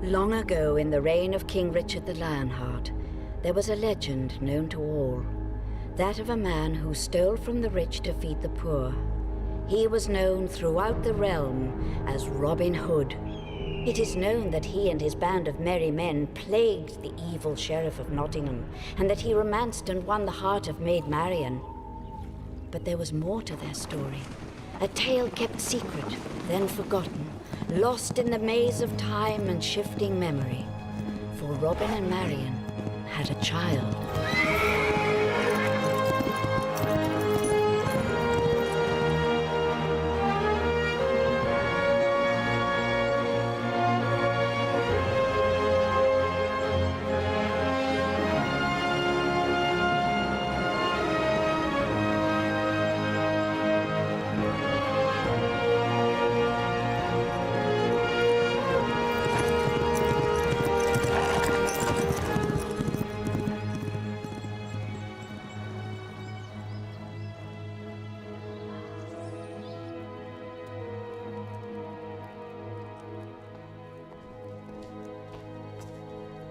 Long ago, in the reign of King Richard the Lionheart, there was a legend known to all. That of a man who stole from the rich to feed the poor. He was known throughout the realm as Robin Hood. It is known that he and his band of merry men plagued the evil Sheriff of Nottingham, and that he romanced and won the heart of Maid Marion. But there was more to their story. A tale kept secret, then forgotten, lost in the maze of time and shifting memory. For Robin and Marion had a child.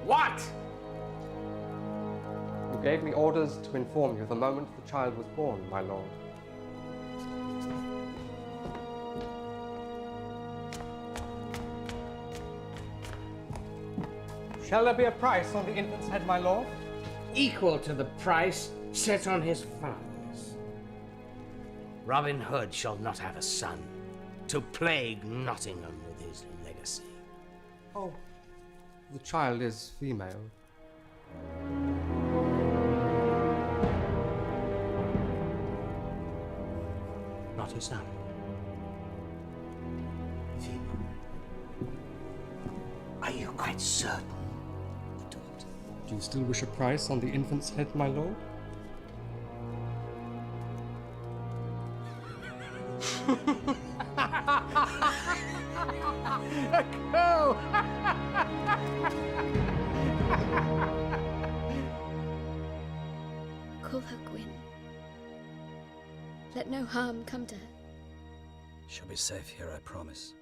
What? You gave me orders to inform you the moment the child was born, my lord. Shall there be a price on the infant's head, my lord? Equal to the price set on his father's. Robin Hood shall not have a son to plague Nottingham with his legacy. Oh, the child is female. Not his son. Are you quite certain? Do you still wish a price on the infant's head, my lord? Go! Call her Gwyn. Let no harm come to her. She'll be safe here, I promise.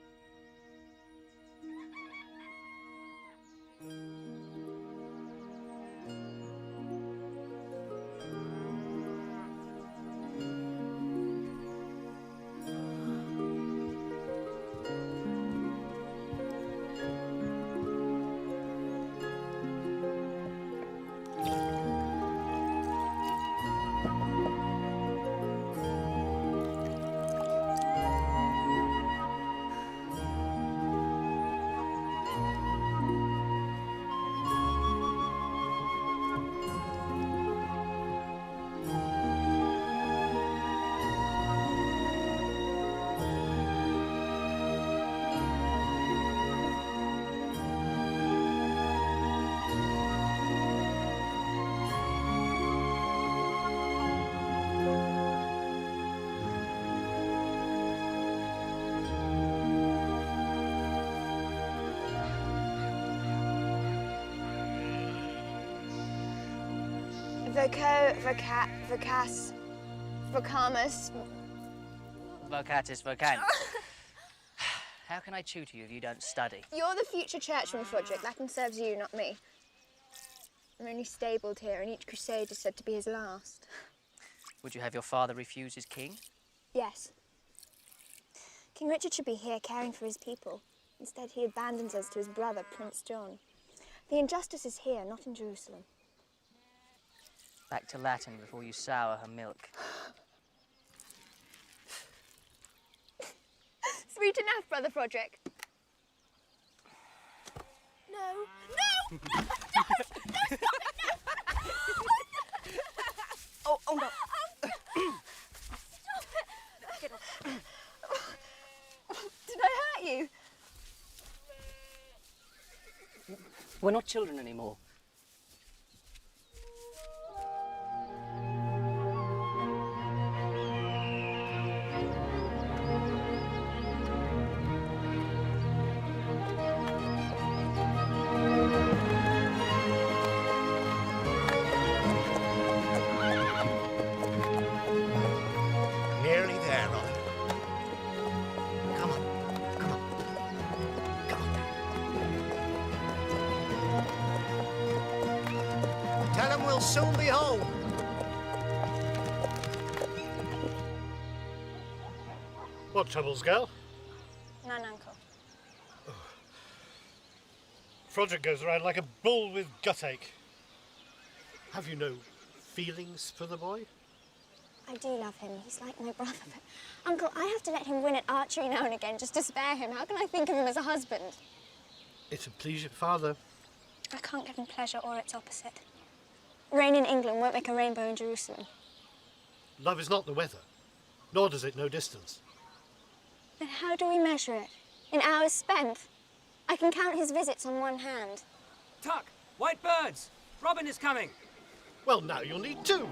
Vocas, vocamus. Vocatus vocans. How can I tutor you if you don't study? You're the future churchman, Froderick. Latin serves you, not me. I'm only stabled here, and each crusade is said to be his last. Would you have your father refuse his king? Yes. King Richard should be here caring for his people. Instead, he abandons us to his brother, Prince John. The injustice is here, not in Jerusalem. Back to Latin before you sour her milk. Sweet enough, Brother Froderick. No. No! No! No, stop it! No! Oh, no. Stop it! Get off. Did I hurt you? We're not children anymore. Nearly there, Robin. Come on. Come on. Come on. Tell him we'll soon be home. What troubles, girl? None, Uncle. Froderick goes around like a bull with guttache. Have you no feelings for the boy? I do love him. He's like my brother, but Uncle, I have to let him win at archery now and again just to spare him. How can I think of him as a husband? It'll please your father. I can't give him pleasure or its opposite. Rain in England won't make a rainbow in Jerusalem. Love is not the weather, nor does it know distance. Then how do we measure it? In hours spent? I can count his visits on one hand. Tuck! White birds! Robin is coming! Well, now you'll need two.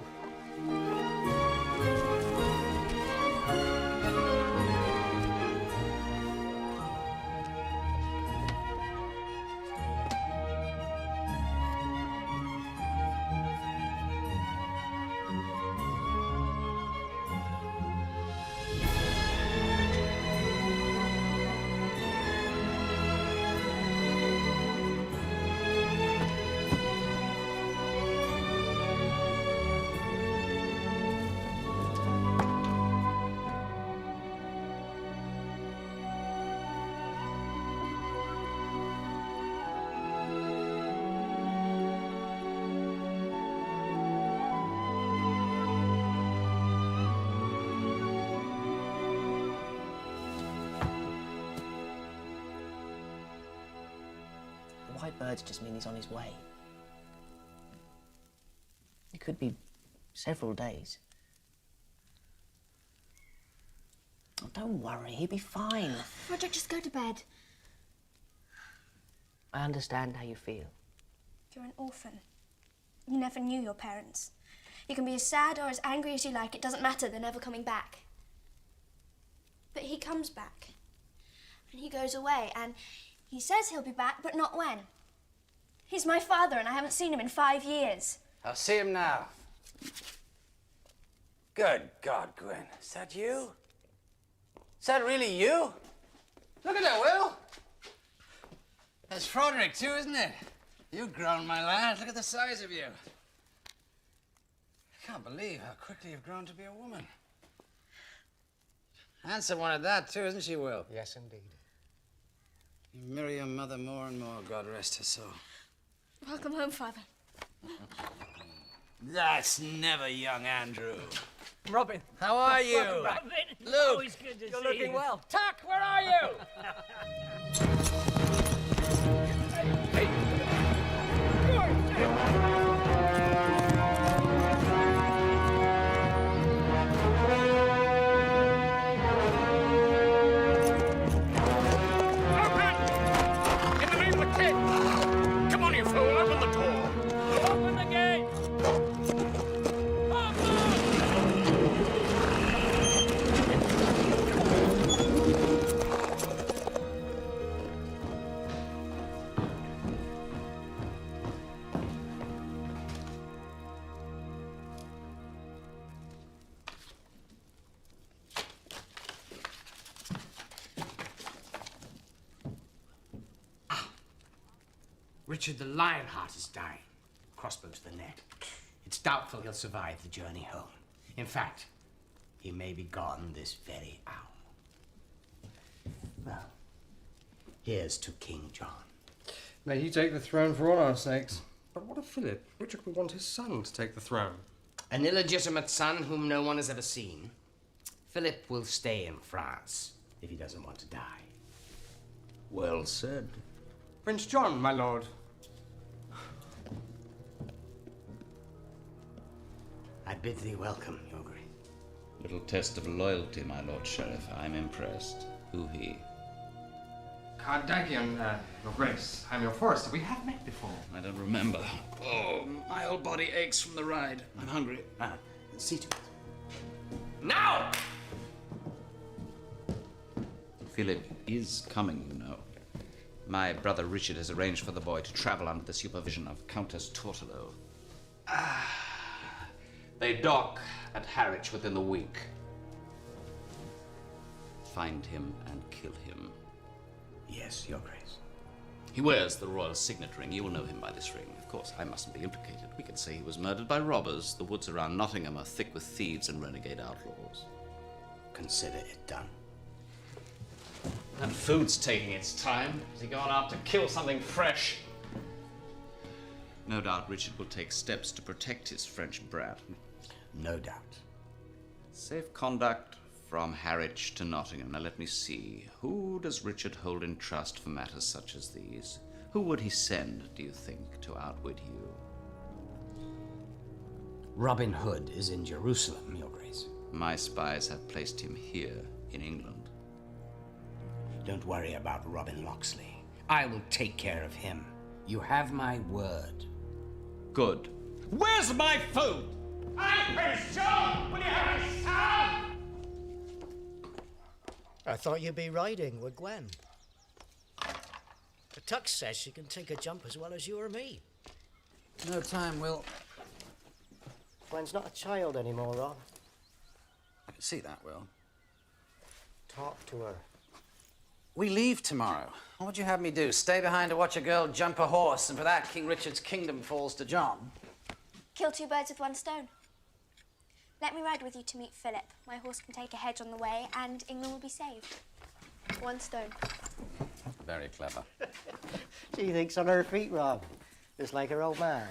White birds just mean he's on his way. It could be several days. Oh, don't worry, he'll be fine. Froderick, just go to bed. I understand how you feel. You're an orphan. You never knew your parents. You can be as sad or as angry as you like. It doesn't matter, they're never coming back. But he comes back. And he goes away, and he says he'll be back, but not when. He's my father, and I haven't seen him in 5 years. I'll see him now. Good God, Gwyn. Is that you? Is that really you? Look at that, Will. That's Froderick, too, isn't it? You've grown, my lad. Look at the size of you. I can't believe how quickly you've grown to be a woman. Handsome one at that, too, isn't she, Will? Yes, indeed. You mirror your mother more and more, God rest her soul. Welcome home, Father. That's never young Andrew. Robin. How are you? Welcome back. Luke. Always good to You're see looking you. well. Tuck, where are you? In the name of the king! Come on, you fool, open the door! Open the gate! Richard the Lionheart is dying. Crossbow to the neck. It's doubtful he'll survive the journey home. In fact, he may be gone this very hour. Well, here's to King John. May he take the throne for all our sakes. But what of Philip? Richard would want his son to take the throne. An illegitimate son whom no one has ever seen. Philip will stay in France if he doesn't want to die. Well said. Prince John, my lord. I bid thee welcome, your grace. Little test of loyalty, my lord sheriff. I'm impressed. Who he? Cardagian, your grace. I'm your forester. We have met before. I don't remember. Oh, my whole body aches from the ride. I'm hungry. See to it. Now! Philip is coming, you know. My brother Richard has arranged for the boy to travel under the supervision of Countess Tortolo. They dock at Harwich within the week. Find him and kill him. Yes, your grace. He wears the royal signet ring. You will know him by this ring. Of course, I mustn't be implicated. We can say he was murdered by robbers. The woods around Nottingham are thick with thieves and renegade outlaws. Consider it done. That food's taking its time. Has he gone out to kill something fresh? No doubt Richard will take steps to protect his French brat. No doubt. Safe conduct from Harwich to Nottingham. Now let me see. Who does Richard hold in trust for matters such as these? Who would he send, do you think, to outwit you? Robin Hood is in Jerusalem, Your Grace. My spies have placed him here in England. Don't worry about Robin Locksley. I will take care of him. You have my word. Good. Where's my food? I'm Prince John! Will you have a sound? I thought you'd be riding with Gwyn. The Tuck says she can take a jump as well as you or me. No time, Will. Gwen's not a child anymore, Rob. I can see that, Will. Talk to her. We leave tomorrow. What would you have me do? Stay behind to watch a girl jump a horse, and for that, King Richard's kingdom falls to John? Kill two birds with one stone. Let me ride with you to meet Philip. My horse can take a hedge on the way, and England will be saved. One stone. Very clever. She thinks on her feet, Rob. Just like her old man.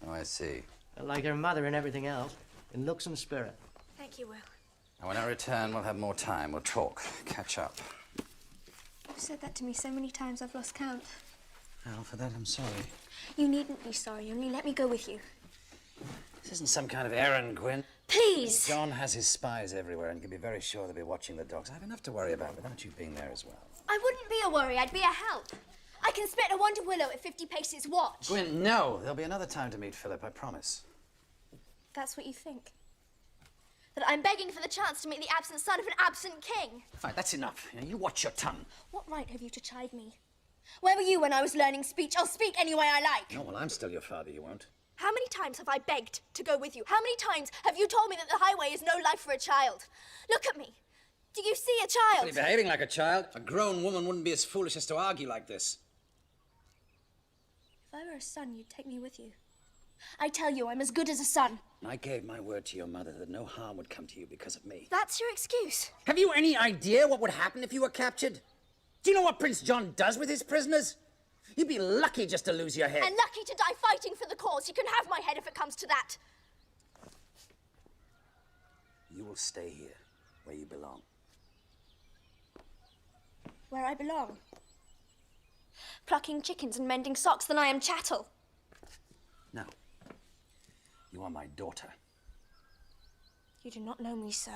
Oh, I see. And like her mother and everything else, in looks and spirit. Thank you, Will. And when I return, we'll have more time. We'll talk, catch up. You've said that to me so many times I've lost count. Well, for that, I'm sorry. You needn't be sorry, only let me go with you. This isn't some kind of errand, Gwyn. Please! John has his spies everywhere, and you can be very sure they'll be watching the dogs. I have enough to worry about without you being there as well. I wouldn't be a worry, I'd be a help. I can split a wand of willow at 50 paces. Watch. Gwyn, no. There'll be another time to meet Philip, I promise. That's what you think? That I'm begging for the chance to meet the absent son of an absent king? Fine, that's enough. You watch your tongue. What right have you to chide me? Where were you when I was learning speech? I'll speak any way I like. No, well, I'm still your father, you won't. How many times have I begged to go with you? How many times have you told me that the highway is no life for a child? Look at me. Do you see a child? You're behaving like a child. A grown woman wouldn't be as foolish as to argue like this. If I were a son, you'd take me with you. I tell you, I'm as good as a son. I gave my word to your mother that no harm would come to you because of me. That's your excuse. Have you any idea what would happen if you were captured? Do you know what Prince John does with his prisoners? You'd be lucky just to lose your head. And lucky to die fighting for the cause. You can have my head if it comes to that. You will stay here, where you belong. Where I belong. Plucking chickens and mending socks, then I am chattel. No. You are my daughter. You do not know me, sir.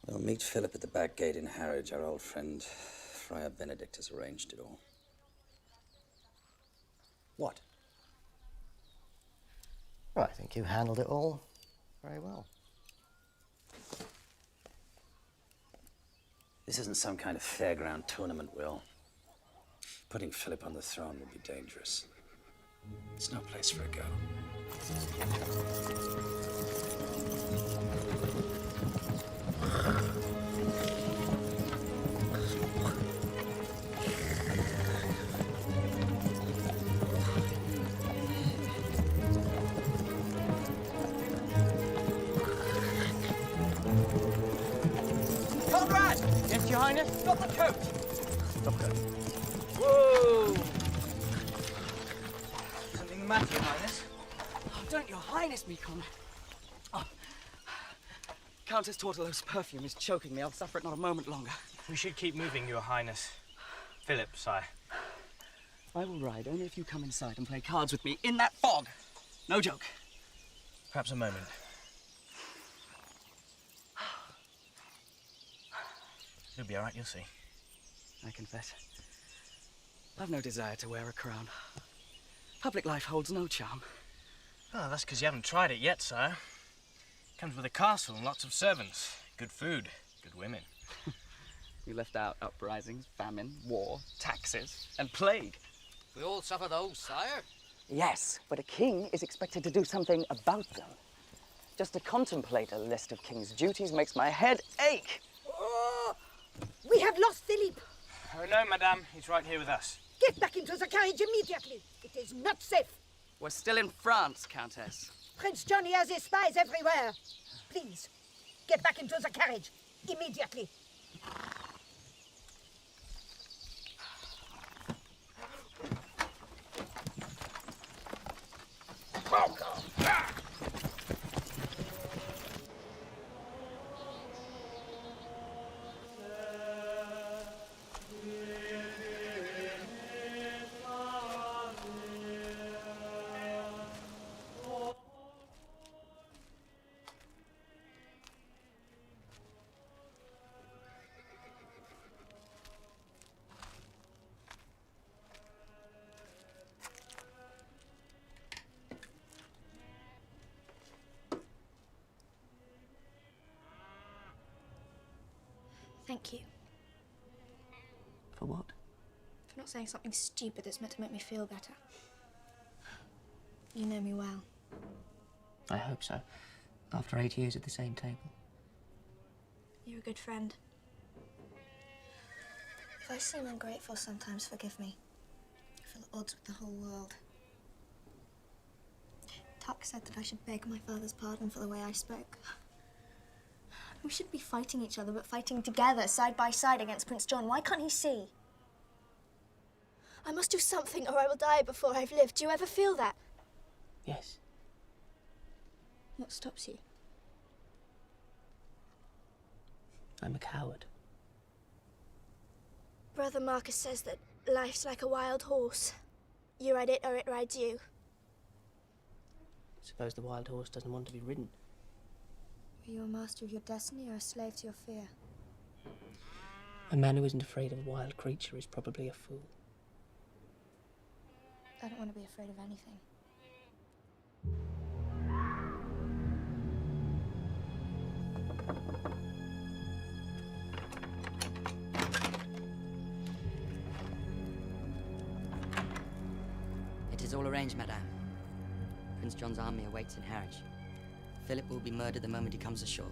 We'll meet Philip at the back gate in Harwich. Our old friend, Friar Benedict, has arranged it all. What? Well, I think you handled it all very well. This isn't some kind of fairground tournament, Will. Putting Philip on the throne would be dangerous. It's no place for a girl. Conrad! Yes, Your Highness? Stop the coach! Stop coach. Whoa! Something the matter, Your Highness? Oh, don't Your Highness me, Conrad. Oh. Countess Tortolo's perfume is choking me. I'll suffer it not a moment longer. We should keep moving, Your Highness. Philip, sire. I will ride only if you come inside and play cards with me in that fog. No joke. Perhaps a moment. You'll be all right, you'll see. I confess. I've no desire to wear a crown. Public life holds no charm. Oh, that's because you haven't tried it yet, sire. Comes with a castle and lots of servants. Good food, good women. You left out uprisings, famine, war, taxes, and plague. We all suffer those, sire. Yes, but a king is expected to do something about them. Just to contemplate a list of king's duties makes my head ache. Oh, we have lost Philippe. Oh, no, madame. He's right here with us. Get back into the carriage immediately. It is not safe. We're still in France, Countess. Prince Johnny has his spies everywhere. Please, get back into the carriage immediately. Thank you For what? for not saying something stupid that's meant to make me feel better. You know me well. I hope so. After 8 years at the same table. You're a good friend. If I seem ungrateful sometimes, forgive me. I feel at odds with the whole world. Tuck said that I should beg my father's pardon for the way I spoke. We shouldn't be fighting each other, but fighting together, side by side, against Prince John. Why can't he see? I must do something, or I will die before I've lived. Do you ever feel that? Yes. What stops you? I'm a coward. Brother Marcus says that life's like a wild horse. You ride it, or it rides you. Suppose the wild horse doesn't want to be ridden. Are you a master of your destiny or a slave to your fear? A man who isn't afraid of a wild creature is probably a fool. I don't want to be afraid of anything. It is all arranged, madame. Prince John's army awaits in Harwich. Philip will be murdered the moment he comes ashore.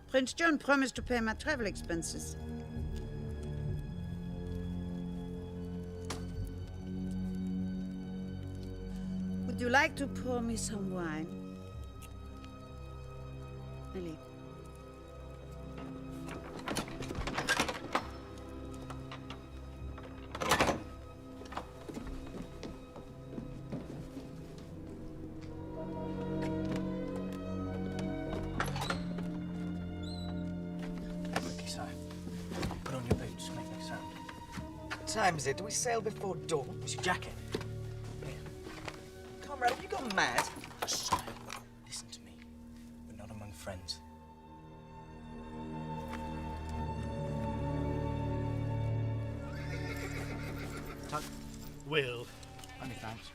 Prince John promised to pay my travel expenses. Would you like to pour me some wine? Lily. Put on your boots, make no sound. What time is it? Do we sail before dawn? What's your jacket? Comrade, have you gone mad? Sire, listen to me. We're not among friends. Tuck. Will. Many thanks.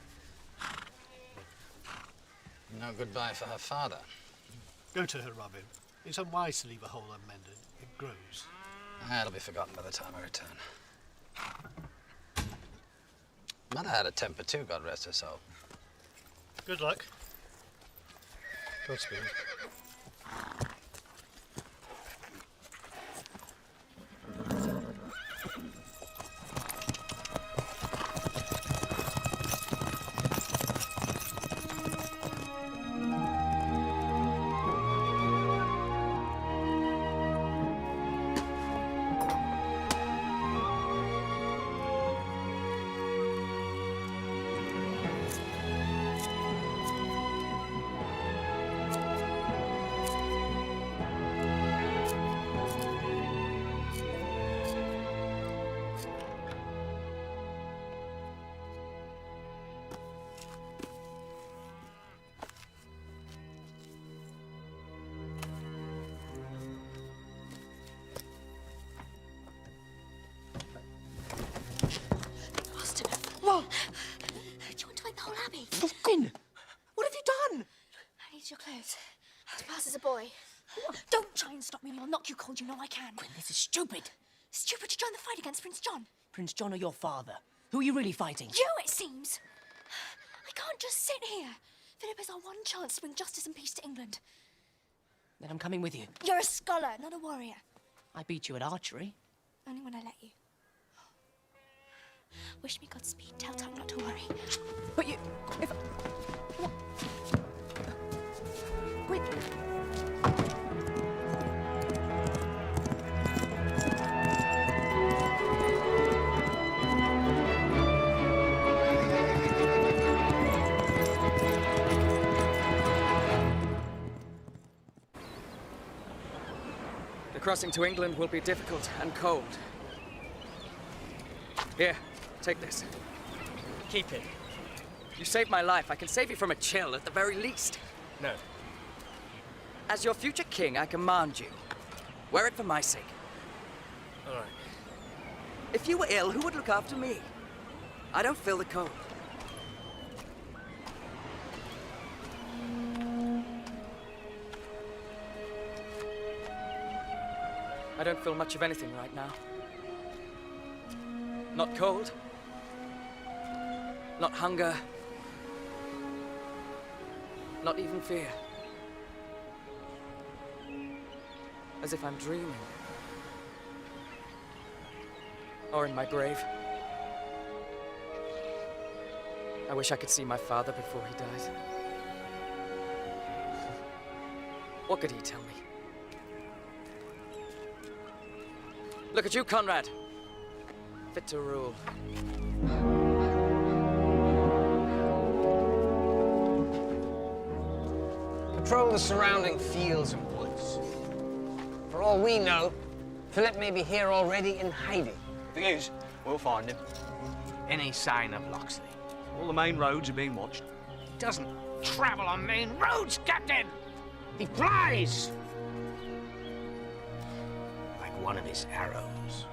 No goodbye for her father. Go to her, Robin. It's unwise to leave a hole unmended. It grows. It'll be forgotten by the time I return. Mother had a temper too, God rest her soul. Good luck. Godspeed. Whoa! Do you want to wake the whole abbey? Gwyn! What have you done? I need your clothes. To pass as a boy. Don't try and stop me, or I'll knock you cold. You know I can. Gwyn, this is stupid. Stupid to join the fight against Prince John. Prince John or your father? Who are you really fighting? You, it seems. I can't just sit here. Philip is our one chance to bring justice and peace to England. Then I'm coming with you. You're a scholar, not a warrior. I beat you at archery. Only when I let you. Wish me Godspeed. Tell Tuck not to worry. But you... if... Gwyn... The crossing to England will be difficult and cold. Here, take this. Keep it. You saved my life. I can save you from a chill at the very least. No. As your future king, I command you. Wear it for my sake. All right. If you were ill, who would look after me? I don't feel the cold. I don't feel much of anything right now. Not cold. Not hunger. Not even fear. As if I'm dreaming. Or in my grave. I wish I could see my father before he dies. What could he tell me? Look at you, Conrad. Fit to rule. Patrol the surrounding fields and woods. For all we know, Philip may be here already in hiding. Thing is, we'll find him. Any sign of Locksley? All the main roads are being watched. He doesn't travel on main roads, Captain! He flies! Like one of his arrows.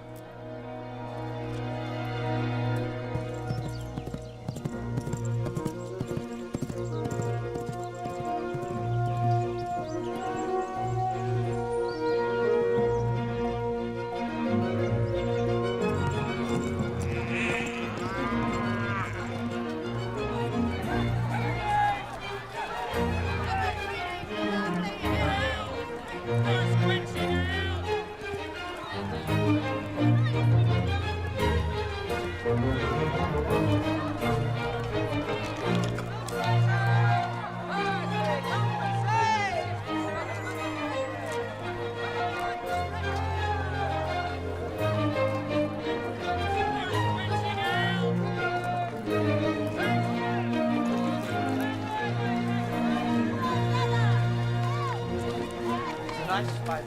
By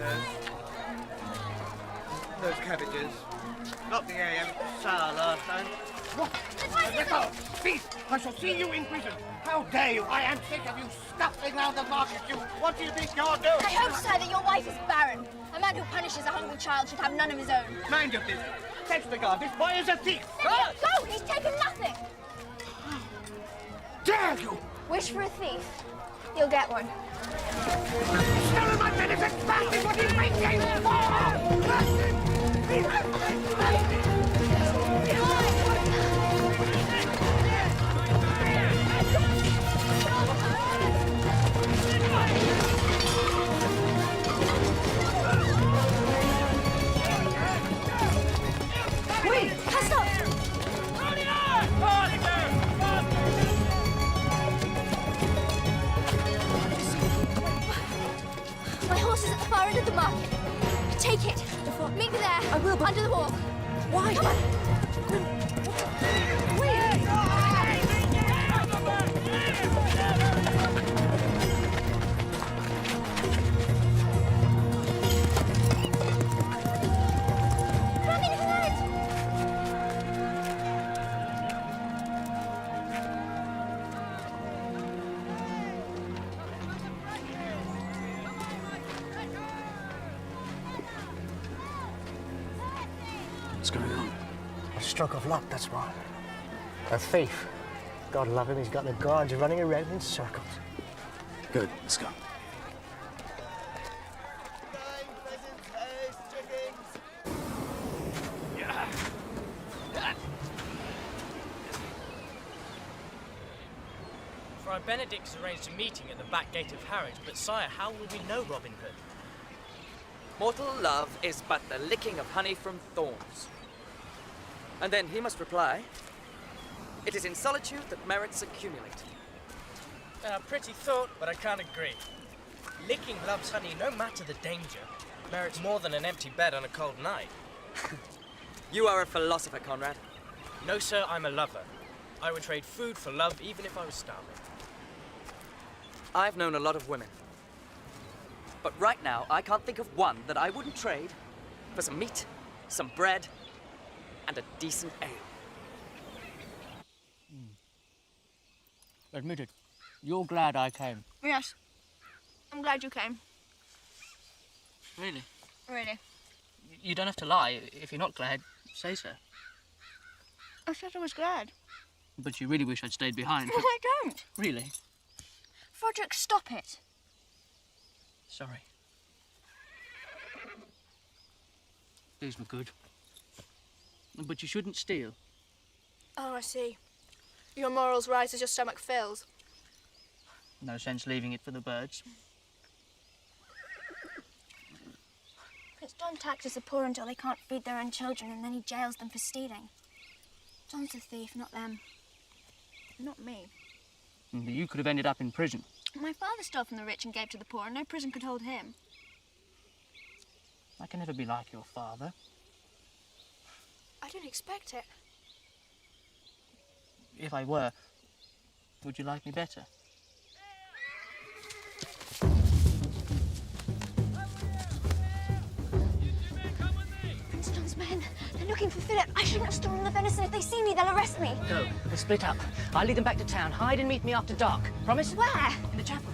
those cabbages. Not the AM, sour last time. What? Let go! Thief! I shall see you in prison. How dare you? I am sick of you scuffling round the market. What do you think you're doing? I hope, sir, that your wife is barren. A man who punishes a hungry child should have none of his own. Mind your business. Fetch the guard. This boy is a thief. Go! He's taken nothing. Dare you! Wish for a thief. You'll get one. Stolen my benefits! That is what he's making Wait! Cast off! My horse is at the far end of the market. Take it. Meet me there. I will, but... under the wall. Why? Come on. Wait. Running ahead. What's going on? A stroke of luck, that's why. A thief. God love him, he's got the guards running around in circles. Good, let's go. Friar Benedict's arranged a meeting at the back gate of Harwich, but sire, how will we know Robin Hood? Mortal love is but the licking of honey from thorns. And then he must reply, it is in solitude that merits accumulate. Pretty thought, but I can't agree. Licking love's honey, no matter the danger, merits more than an empty bed on a cold night. You are a philosopher, Conrad. No, sir, I'm a lover. I would trade food for love even if I was starving. I've known a lot of women. But right now, I can't think of one that I wouldn't trade for some meat, some bread, and a decent ale. Admitted. You're glad I came. Yes. I'm glad you came. Really? Really. You don't have to lie. If you're not glad, say so. I said I was glad. But you really wish I'd stayed behind. No, I don't. Really? Froderick, stop it. Sorry. These were good. But you shouldn't steal. Oh, I see. Your morals rise as your stomach fills. No sense leaving it for the birds. Prince John taxes the poor until they can't feed their own children, and then he jails them for stealing. John's the thief, not them. Not me. You could have ended up in prison. My father stole from the rich and gave to the poor, and no prison could hold him. I can never be like your father. I didn't expect it. If I were, would you like me better? Prince John's men, they're looking for Philip. I shouldn't have stolen the venison. If they see me, they'll arrest me. Go. We'll split up. I'll lead them back to town. Hide and meet me after dark. Promise? Where? In the chapel.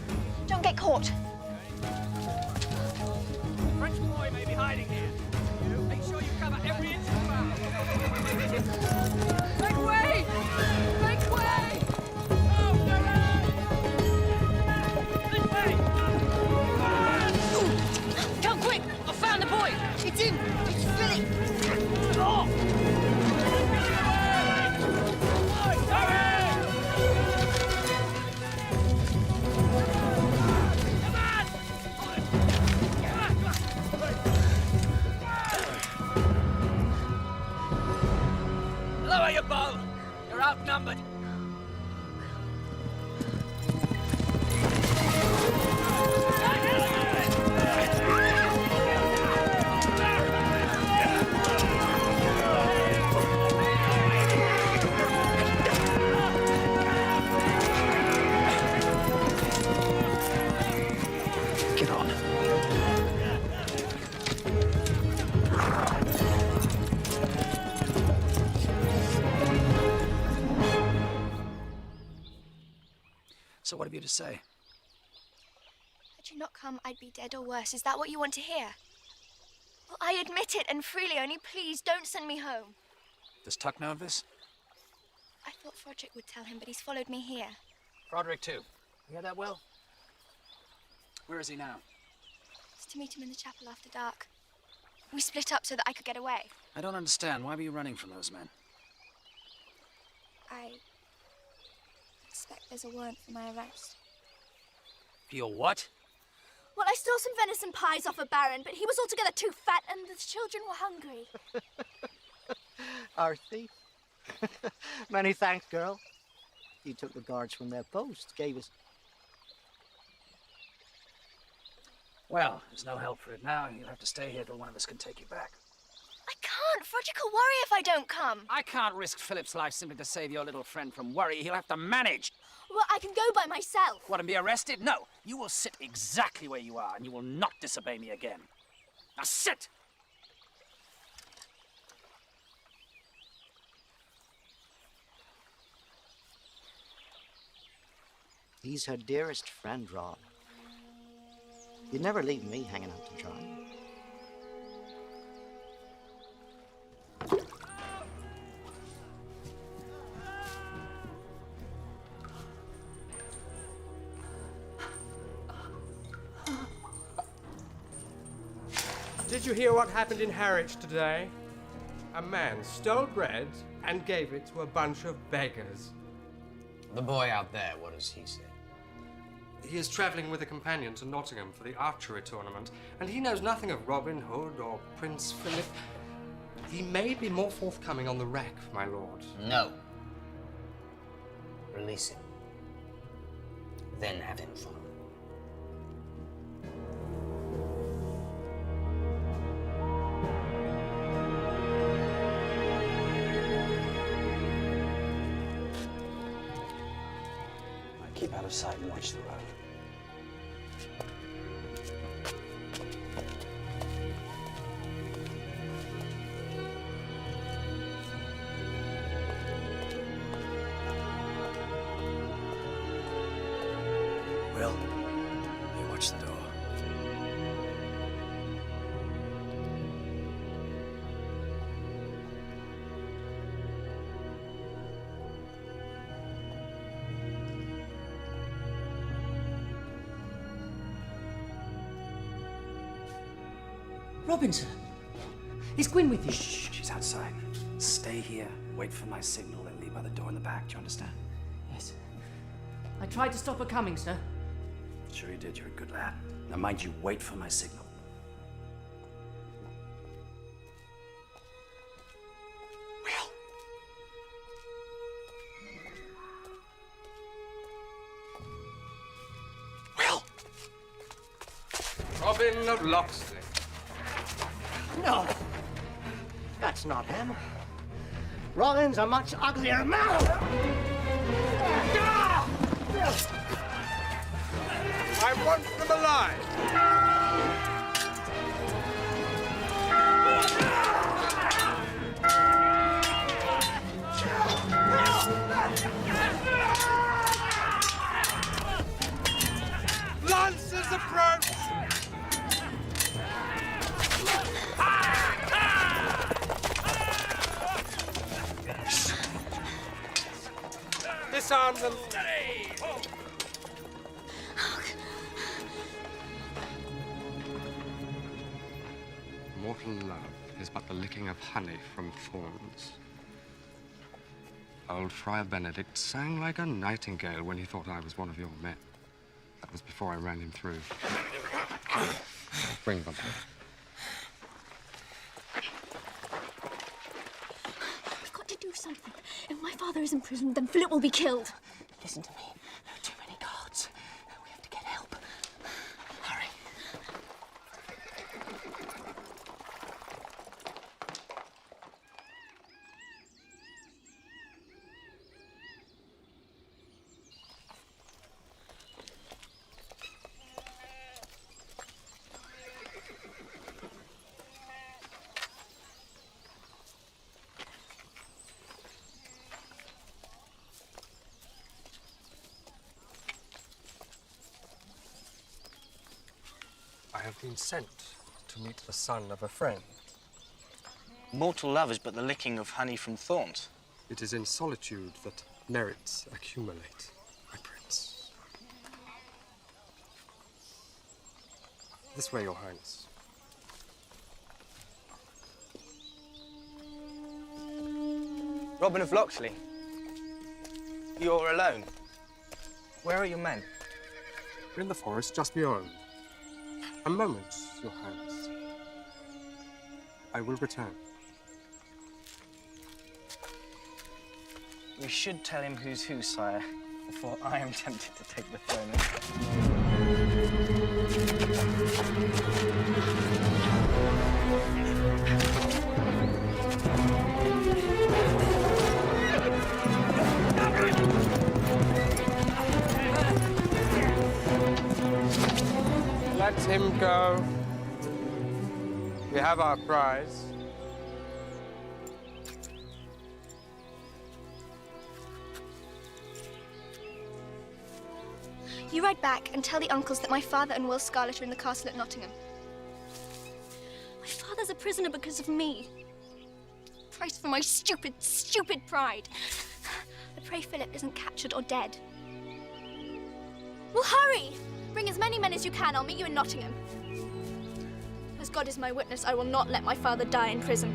Don't get caught. French boy may be hiding here. You make sure you cover every inch of the ground. Make way! Make way! Oh, this way! Come quick! I found the boy! It's him! It's Philip! Oh! Lower your bow! You're outnumbered! Get on. So what have you to say? Had you not come, I'd be dead or worse. Is that what you want to hear? Well, I admit it, and freely, only please don't send me home. Does Tuck know of this? I thought Froderick would tell him, but he's followed me here. Froderick, too. You hear that, Will? Where is he now? It's to meet him in the chapel after dark. We split up so that I could get away. I don't understand. Why were you running from those men? I expect there's a warrant for my arrest. For your what? Well, I stole some venison pies off a baron, but he was altogether too fat and the children were hungry. Our thief. Many thanks, girl. You took the guards from their posts, gave us... Well, there's no help for it now. You'll have to stay here till one of us can take you back. I can't. Froderick will worry if I don't come. I can't risk Philip's life simply to save your little friend from worry. He'll have to manage. Well, I can go by myself. What, and be arrested? No. You will sit exactly where you are, and you will not disobey me again. Now sit! He's her dearest friend, Rob. You'd never leave me hanging out to dry. Did you hear what happened in Harwich today? A man stole bread and gave it to a bunch of beggars. The boy out there, what does he say? He is travelling with a companion to Nottingham for the archery tournament, and he knows nothing of Robin Hood or Prince Philip. He may be more forthcoming on the rack, my lord. No. Release him. Then have him follow. Keep out of sight and watch the road. Will, you watch the door. Robin, sir. Is Gwyn with you? Shh, she's outside. Stay here, wait for my signal, and leave by the door in the back. Do you understand? Yes. I tried to stop her coming, sir. Sure you did. You're a good lad. Now mind you, wait for my signal. Robin of Locksley. No, that's not him. Robin's a much uglier man. I want them alive. Lancers approach! Disarm them. Mortal love is but the licking of honey from thorns. Old Friar Benedict sang like a nightingale when he thought I was one of your men. That was before I ran him through. Bring them. We've got to do something. If my father is imprisoned, then Philip will be killed. Listen to me. There are too many guards. We have to get help. Hurry. I have been sent to meet the son of a friend. Mortal love is but the licking of honey from thorns. It is in solitude that merits accumulate, my prince. This way, your highness. Robin of Locksley, you're alone. Where are your men? We're in the forest just beyond. A moment, your highness. I will return. We should tell him who's who, sire, before I am tempted to take the throne. Let him go. We have our prize. You ride back and tell the uncles that my father and Will Scarlet are in the castle at Nottingham. My father's a prisoner because of me. Price for my stupid, stupid pride. I pray Philip isn't captured or dead. Well, hurry! Bring as many men as you can. I'll meet you in Nottingham. As God is my witness, I will not let my father die in prison.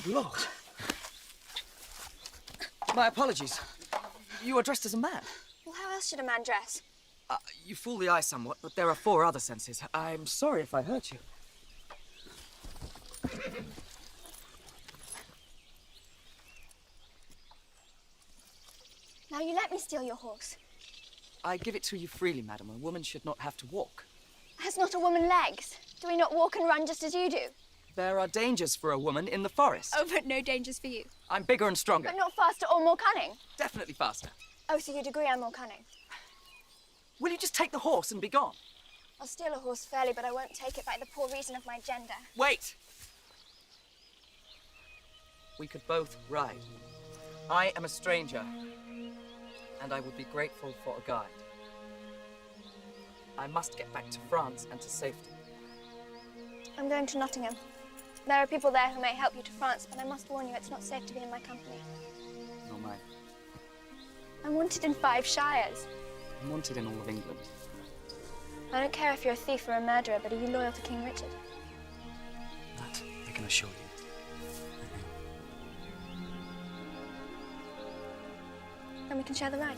Good Lord. My apologies. You are dressed as a man. Well, how else should a man dress? You fool the eye somewhat, but there are 4 other senses. I'm sorry if I hurt you. Now you let me steal your horse. I give it to you freely, madam. A woman should not have to walk. Has not a woman legs? Do we not walk and run just as you do? There are dangers for a woman in the forest. Oh, but no dangers for you. I'm bigger and stronger. But not faster or more cunning? Definitely faster. Oh, so you'd agree I'm more cunning? Will you just take the horse and be gone? I'll steal a horse fairly, but I won't take it by the poor reason of my gender. Wait! We could both ride. I am a stranger, and I would be grateful for a guide. I must get back to France and to safety. I'm going to Nottingham. There are people there who may help you to France, but I must warn you, it's not safe to be in my company. Nor mine. I'm wanted in 5 shires. I'm wanted in all of England. I don't care if you're a thief or a murderer, but are you loyal to King Richard? That I can assure you. Then we can share the ride.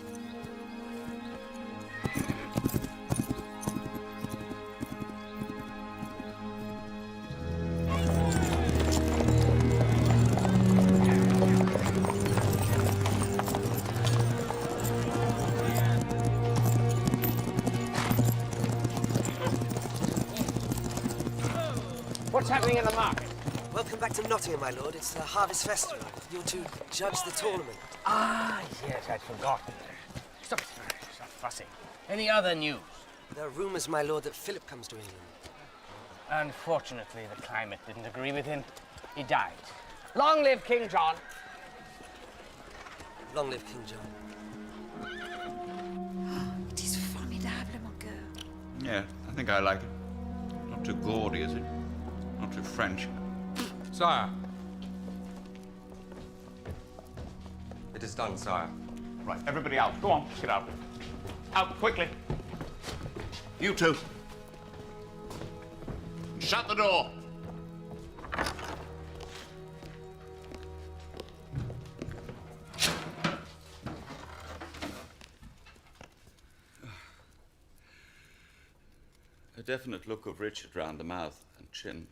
What's happening in the market? Welcome back to Nottingham, my lord. It's the Harvest Festival. You're to judge the tournament. Ah, yes, I'd forgotten. Stop fussing. Any other news? There are rumours, my lord, that Philip comes to England. Unfortunately, the climate didn't agree with him. He died. Long live King John. Long live King John. It is formidable, mon cœur. Yeah, I think I like it. Not too gaudy, is it? Not too French. Sire. It is done, sire. Right, everybody out. Go on, get out. Out, quickly. You two. Shut the door. A definite look of Richard round the mouth and chin.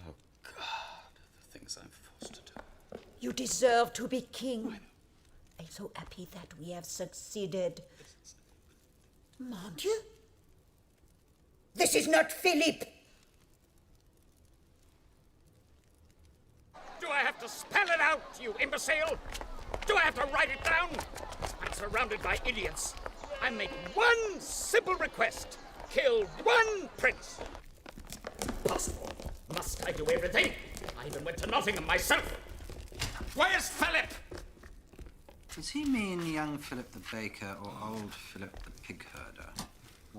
Oh, God, the things I'm forced to do. You deserve to be king. I'm so happy that we have succeeded. Mon Dieu. This is not Philip. Do I have to spell it out, you imbecile? Do I have to write it down? I'm surrounded by idiots. I make one simple request. Kill one prince. Impossible. Must I do everything? I even went to Nottingham myself. Where's Philip? Does he mean young Philip the baker or old Philip the pig herder?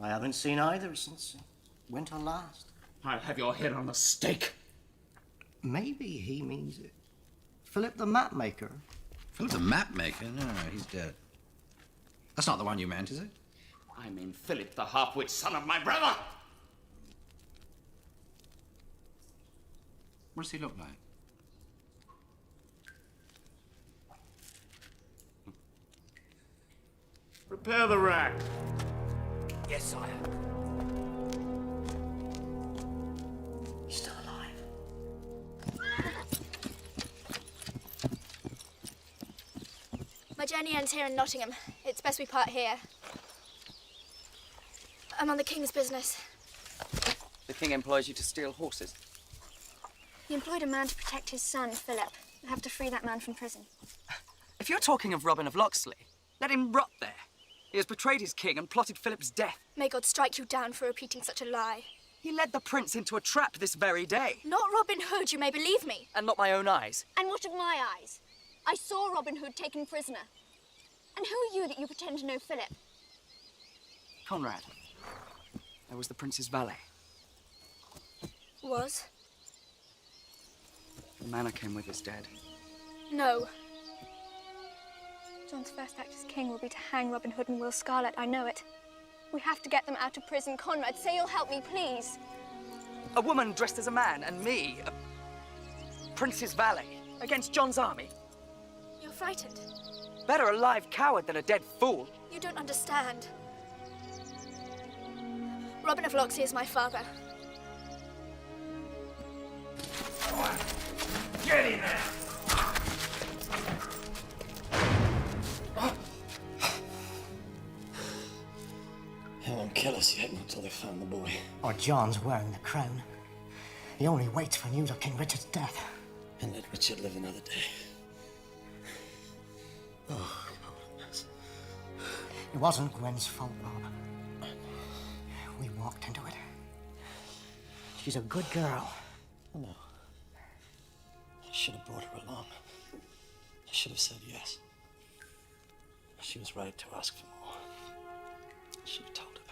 I haven't seen either since winter last. I'll have your head on a stake. Maybe he means it. Philip the map maker. Philip the map maker? No, he's dead. That's not the one you meant, is it? I mean Philip, the half-wit son of my brother! What does he look like? Prepare the rack. Yes, sire. He's still alive. My journey ends here in Nottingham. It's best we part here. I'm on the king's business. The king employs you to steal horses. He employed a man to protect his son, Philip. We'll have to free that man from prison. If you're talking of Robin of Locksley, let him rot there. He has betrayed his king and plotted Philip's death. May God strike you down for repeating such a lie. He led the prince into a trap this very day. Not Robin Hood, you may believe me. And not my own eyes. And what of my eyes? I saw Robin Hood taken prisoner. And who are you that you pretend to know Philip? Conrad. I was the prince's valet. Was? The man I came with is dead. No. John's first act as king will be to hang Robin Hood and Will Scarlet, I know it. We have to get them out of prison. Conrad, say you'll help me, please. A woman dressed as a man, and me, Prince's valet, against John's army. You're frightened. Better a live coward than a dead fool. You don't understand. Robin of Locksley is my father. Get in there! They won't kill us yet, not till they found the boy. Or John's wearing the crown. He only waits for news of King Richard's death. And let Richard live another day. Oh, what a mess. It wasn't Gwyn's fault, Rob. We walked into it. She's a good girl. I know. I should have brought her along. I should have said yes. She was right to ask for more. I should have told her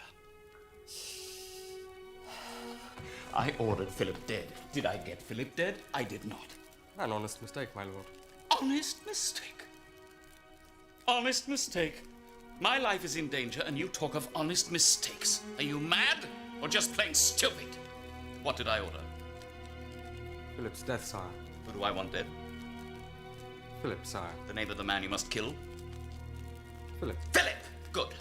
that. I ordered Philip dead. Did I get Philip dead? I did not. An honest mistake, my lord. Honest mistake? Honest mistake? My life is in danger and you talk of honest mistakes. Are you mad or just plain stupid? What did I order? Philip's death, sire. Who do I want dead? Philip, sire. The name of the man you must kill? Philip. Philip! Good.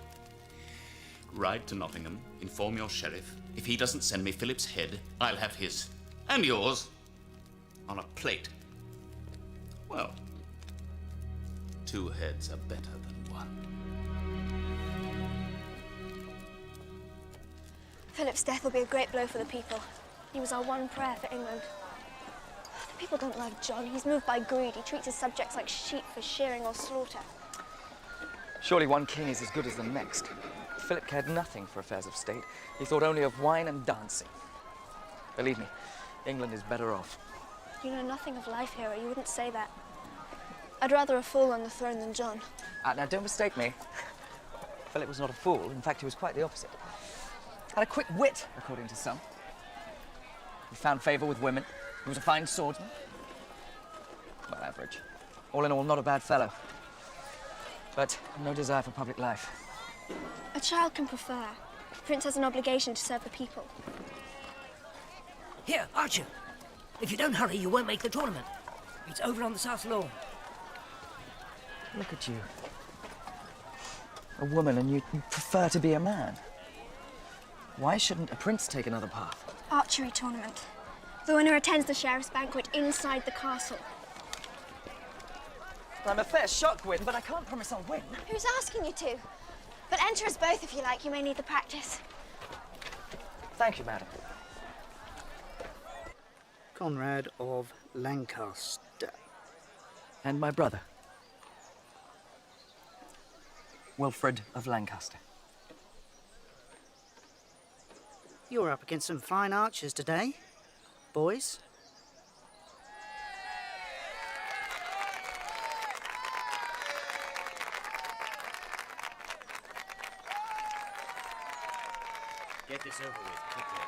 Ride to Nottingham, inform your sheriff. If he doesn't send me Philip's head, I'll have his. And yours. On a plate. Well, 2 heads are better than 1. Philip's death will be a great blow for the people. He was our one prayer for England. The people don't love John. He's moved by greed. He treats his subjects like sheep for shearing or slaughter. Surely one king is as good as the next. Philip cared nothing for affairs of state. He thought only of wine and dancing. Believe me, England is better off. You know nothing of life, hero. You wouldn't say that. I'd rather a fool on the throne than John. Now, don't mistake me. Philip was not a fool. In fact, he was quite the opposite. Had a quick wit, according to some. He found favour with women. He was a fine swordsman. Well, average. All in all, not a bad fellow. But no desire for public life. A child can prefer. The prince has an obligation to serve the people. Here, Archer. If you don't hurry, you won't make the tournament. It's over on the south lawn. Look at you. A woman, and you prefer to be a man. Why shouldn't a prince take another path? Archery tournament. The winner attends the sheriff's banquet inside the castle. I'm a fair shot, Gwyn, but I can't promise I'll win. Who's asking you to? But enter us both if you like. You may need the practice. Thank you, madam. Conrad of Lancaster. And my brother, Wilfred of Lancaster. You're up against some fine archers today, boys. Get this over with, quickly.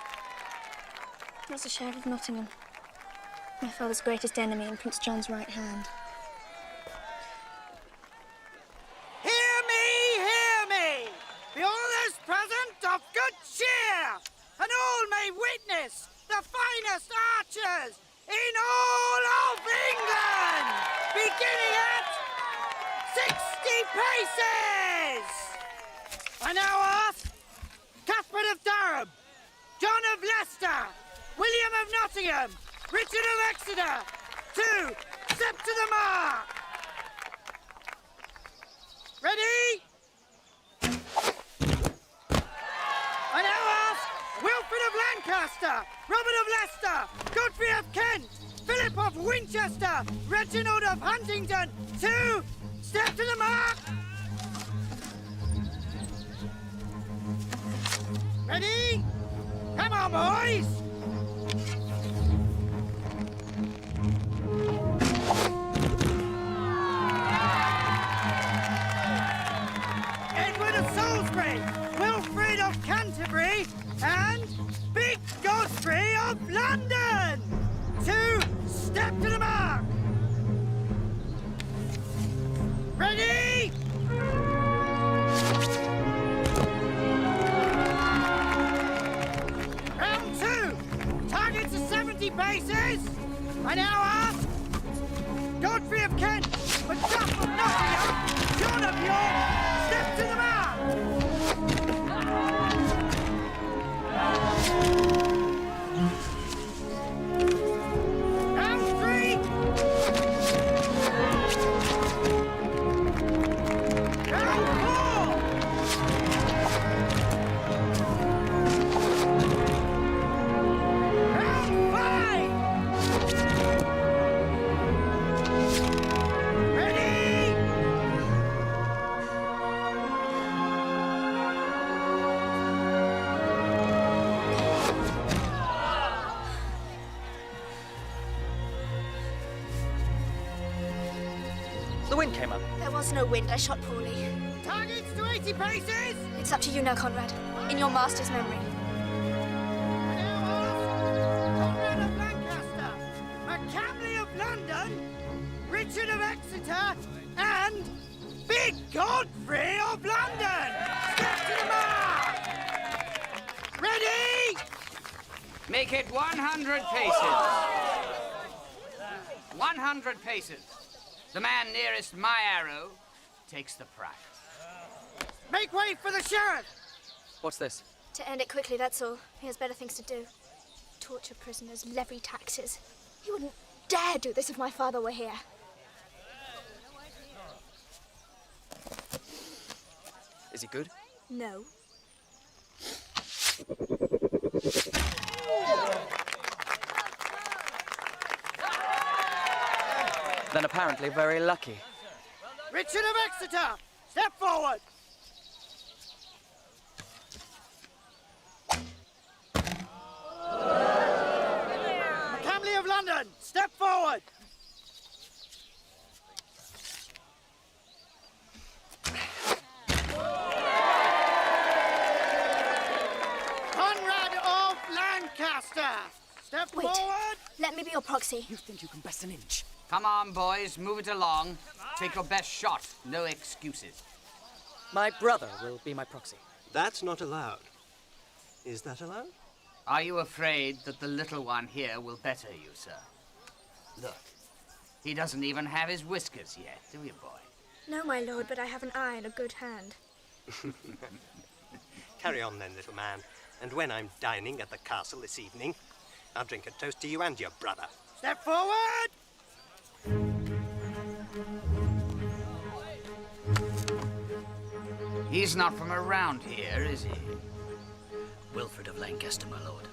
That's the Sheriff of Nottingham. My father's greatest enemy and Prince John's right hand. Hear me! Be all those present of good cheer, and all may witness the finest archers in all of England, beginning at 60 paces! I now ask Cuthbert of Durham, John of Leicester, William of Nottingham, Richard of Exeter, to step to the mark. Ready? I now ask Wilfred of Lancaster, Robert of Leicester, Godfrey of Kent, Philip of Winchester, Reginald of Huntingdon, to step to the mark. Ready? Come on, boys! Edward of Salisbury, Wilfrid of Canterbury, and Big Godfrey of London! To step to the mark! Ready? Round 2! Targets are 70 paces! I now ask Godfrey of Kent, Macduff of Nottingham, John of York, step to the man! Round 3! Round 4! Round 5! Ready? The wind came up. There was no wind. I shot poorly. Targets to 80 paces! It's up to you now, Conrad. In your master's memory. Conrad of Lancaster, McCamley of London, Richard of Exeter, and Big Godfrey of London! Step to the mark! Ready? Make it 100 paces. 100 paces. The man nearest my arrow takes the prize. Make way for the sheriff! What's this? To end it quickly, that's all. He has better things to do. Torture prisoners, levy taxes. He wouldn't dare do this if my father were here. Is he good? No. Then apparently very lucky. Richard of Exeter, step forward! McCamley of London, step forward! Conrad of Lancaster, step Wait. forward! Let me be your proxy. You think you can best an inch? Come on, boys, move it along. Take your best shot. No excuses. My brother will be my proxy. That's not allowed. Is that allowed? Are you afraid that the little one here will better you, sir? Look, he doesn't even have his whiskers yet, do you, boy? No, my lord, but I have an eye and a good hand. Carry on then, little man. And when I'm dining at the castle this evening, I'll drink a toast to you and your brother. Step forward! He's not from around here, is he? Wilfred of Lancaster, my lord.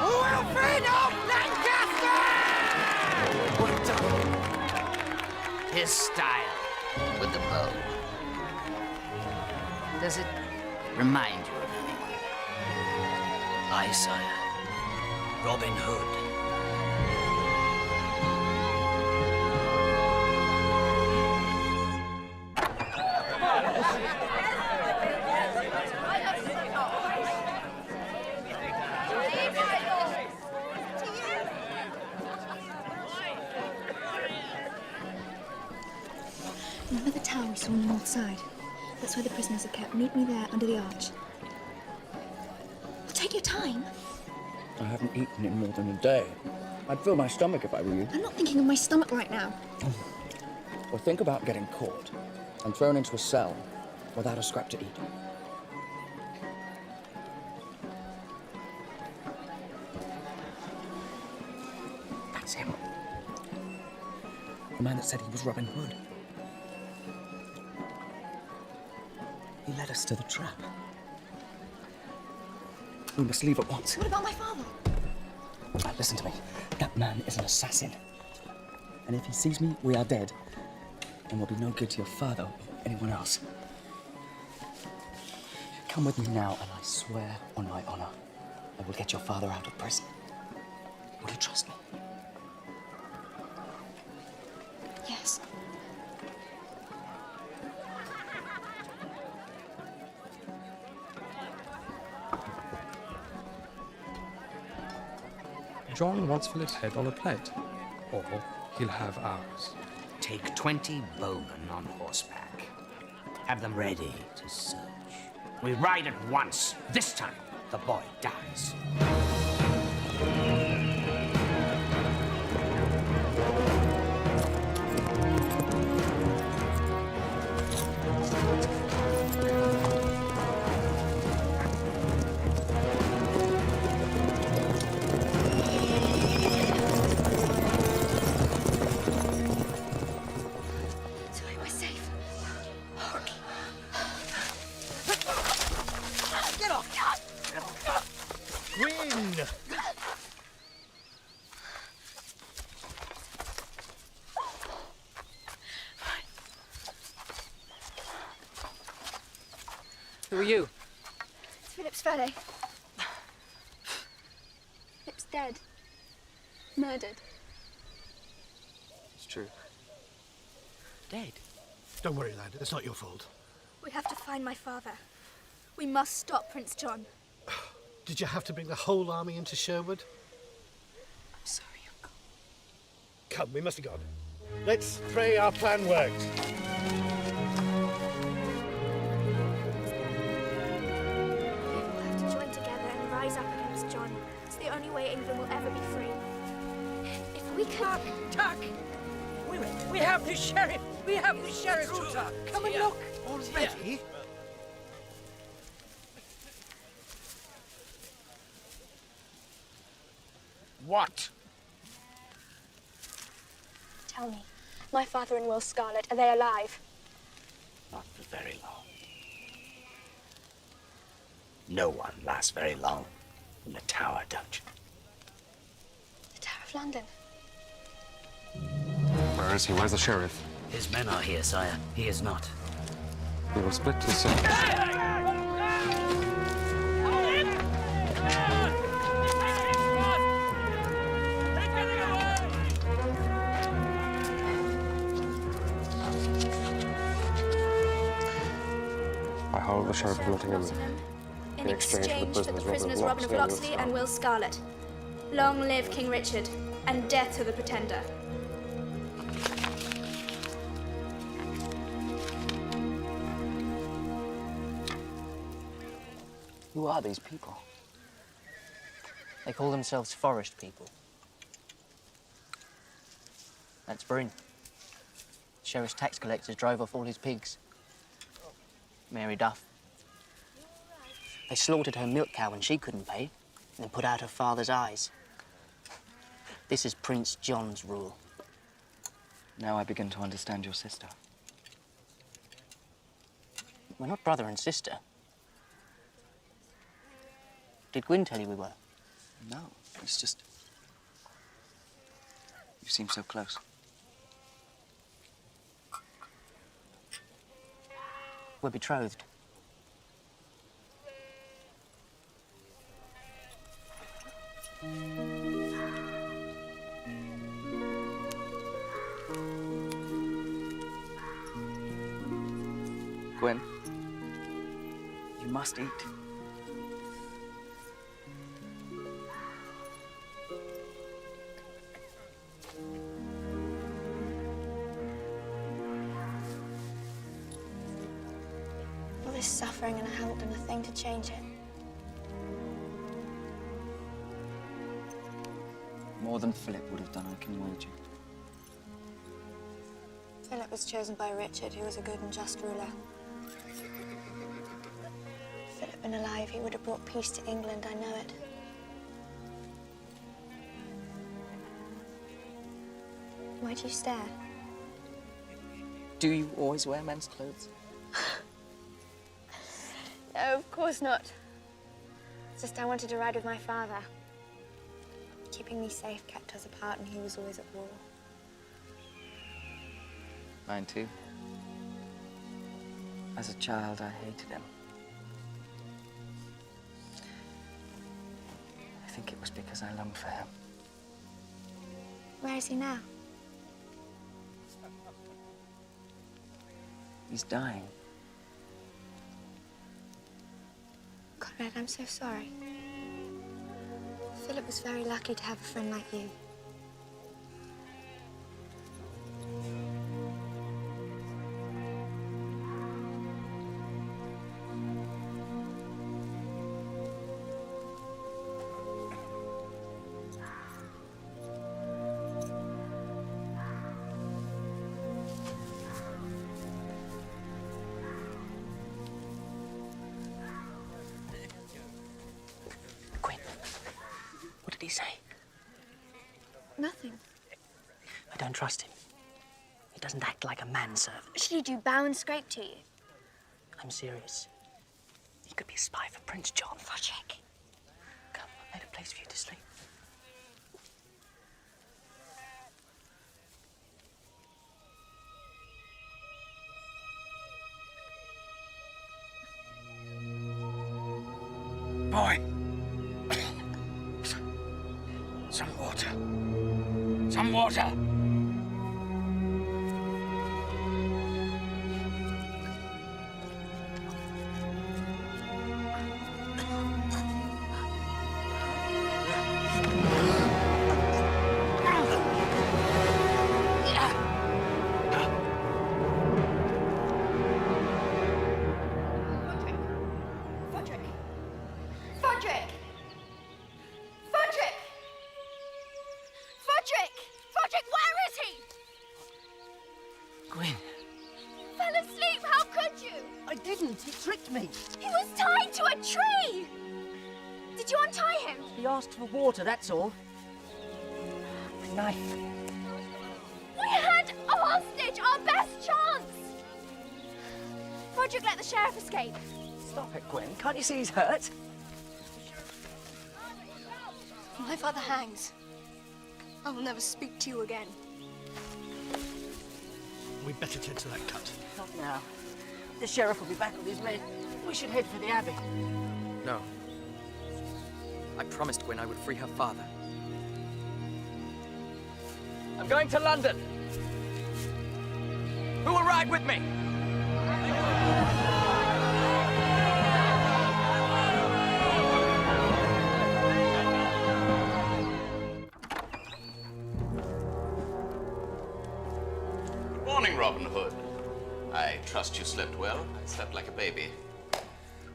Wilfred of Lancaster! His style, with the bow. Does it remind you of anyone? Aye, sire. Robin Hood. Remember the tower we saw on the north side? That's where the prisoners are kept. Meet me there under the arch. Well, take your time. I haven't eaten in more than a day. I'd fill my stomach if I were you. I'm not thinking of my stomach right now. Well, think about getting caught and thrown into a cell without a scrap to eat. That's him. The man that said he was Robin Hood. He led us to the trap. We must leave at once. What about my father? Listen to me. That man is an assassin. And if he sees me, we are dead. And we'll be no good to your father or anyone else. Come with me now, and I swear on my honor, I will get your father out of prison. Will you trust me? Yes. John wants Philip's head on a plate, or he'll have ours. Take 20 bowmen on horseback. Have them ready to search. We ride at once. This time, the boy dies. Gwyn! Who are you? It's Philip's valet. Philip's dead. Murdered. It's true. Dead? Don't worry, lad. It's not your fault. We have to find my father. We must stop Prince John. Did you have to bring the whole army into Sherwood? I'm sorry, Uncle. Come, we must be gone. Let's pray our plan worked. We'll have to join together and rise up against John. It's the only way England will ever be free. If we can... Tuck! We have the sheriff! We have the sheriff! Come and look! Already? What? Tell me, my father and Will Scarlet, are they alive? Not for very long. No one lasts very long in the Tower dungeon. The Tower of London. Where is he? Where's the sheriff? His men are here, sire. He is not. We will split the city. I hold the Sheriff of Nottingham In exchange for the prisoners Robin of Locksley and Will Scarlet. Long live King Richard, and death to the Pretender. Who are these people? They call themselves forest people. That's Bryn. Sheriff's tax collectors drove off all his pigs. Mary Duff. They slaughtered her milk cow when she couldn't pay, and then put out her father's eyes. This is Prince John's rule. Now I begin to understand your sister. We're not brother and sister. Did Gwyn tell you we were? No, it's just... You seem so close. We're betrothed. Gwyn, you must eat. All this suffering and I haven't done a thing to change it. More than Philip would have done, I can imagine. Philip was chosen by Richard, who was a good and just ruler. If Philip had been alive, he would have brought peace to England, I know it. Why'd you stare? Do you always wear men's clothes? No, of course not. It's just I wanted to ride with my father. Keeping me safe kept us apart, and he was always at war. Mine too. As a child, I hated him. I think it was because I longed for him. Where is he now? He's dying. Conrad, I'm so sorry. Philip was very lucky to have a friend like you. What did he say? Nothing. I don't trust him. He doesn't act like a manservant. Should he do bow and scrape to you? I'm serious. He could be a spy for Prince John. Froderick. Come, I made a place for you to sleep. Boy! Some water. Some water! Gwyn. Fell asleep, how could you? I didn't. He tricked me. He was tied to a tree! Did you untie him? He asked for water, that's all. The knife. We had a hostage, our best chance! Froderick let the sheriff escape. Stop it, Gwyn. Can't you see he's hurt? My father hangs. I will never speak to you again. We'd better tend to that cut. Not now. The sheriff will be back with his men. We should head for the abbey. No. I promised Gwyn I would free her father. I'm going to London. Who will ride with me? Good morning, Robin Hood. I trust you slept well. I slept like a baby.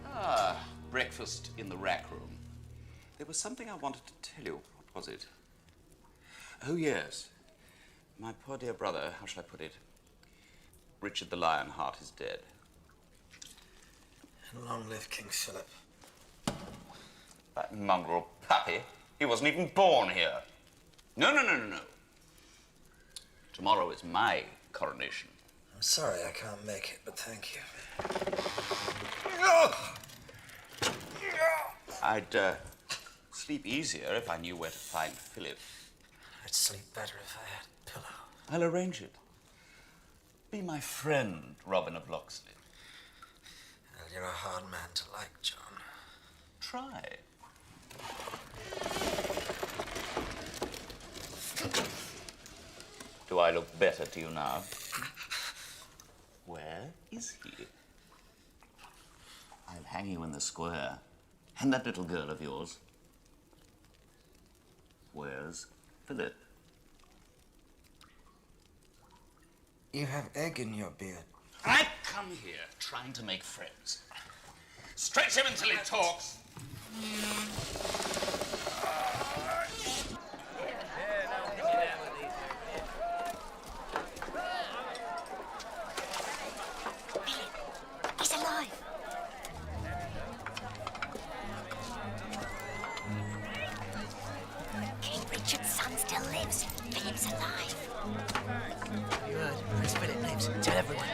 Ah, breakfast in the rack room. There was something I wanted to tell you. What was it? Oh, yes. My poor dear brother, how shall I put it? Richard the Lionheart is dead. And long live King Philip. That mongrel puppy. He wasn't even born here. No. Tomorrow is my coronation. I'm sorry I can't make it, but thank you. I'd sleep easier if I knew where to find Philip. I'd sleep better if I had a pillow. I'll arrange it. Be my friend, Robin of Locksley. Well, you're a hard man to like, John. Try. Do I look better to you now? Where is he? I'll hang you in the square. And that little girl of yours. Where's Philip? You have egg in your beard. I come here trying to make friends. Stretch him until he talks. He's alive. King Richard's son still lives. Philip's alive. You heard. Prince Philip lives. Tell everyone.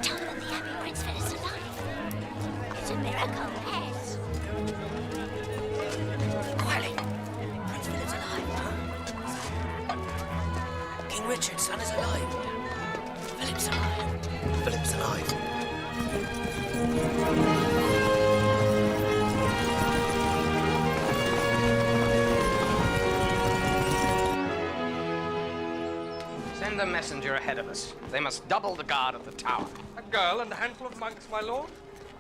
Tell them in the Abbey Prince Philip's alive. It's a miracle, yes. Quietly. Prince Philip's alive. King Richard's son is alive. Philip's alive. Philip's alive. Send a messenger ahead of us. They must double the guard of the tower. A girl and a handful of monks, my lord?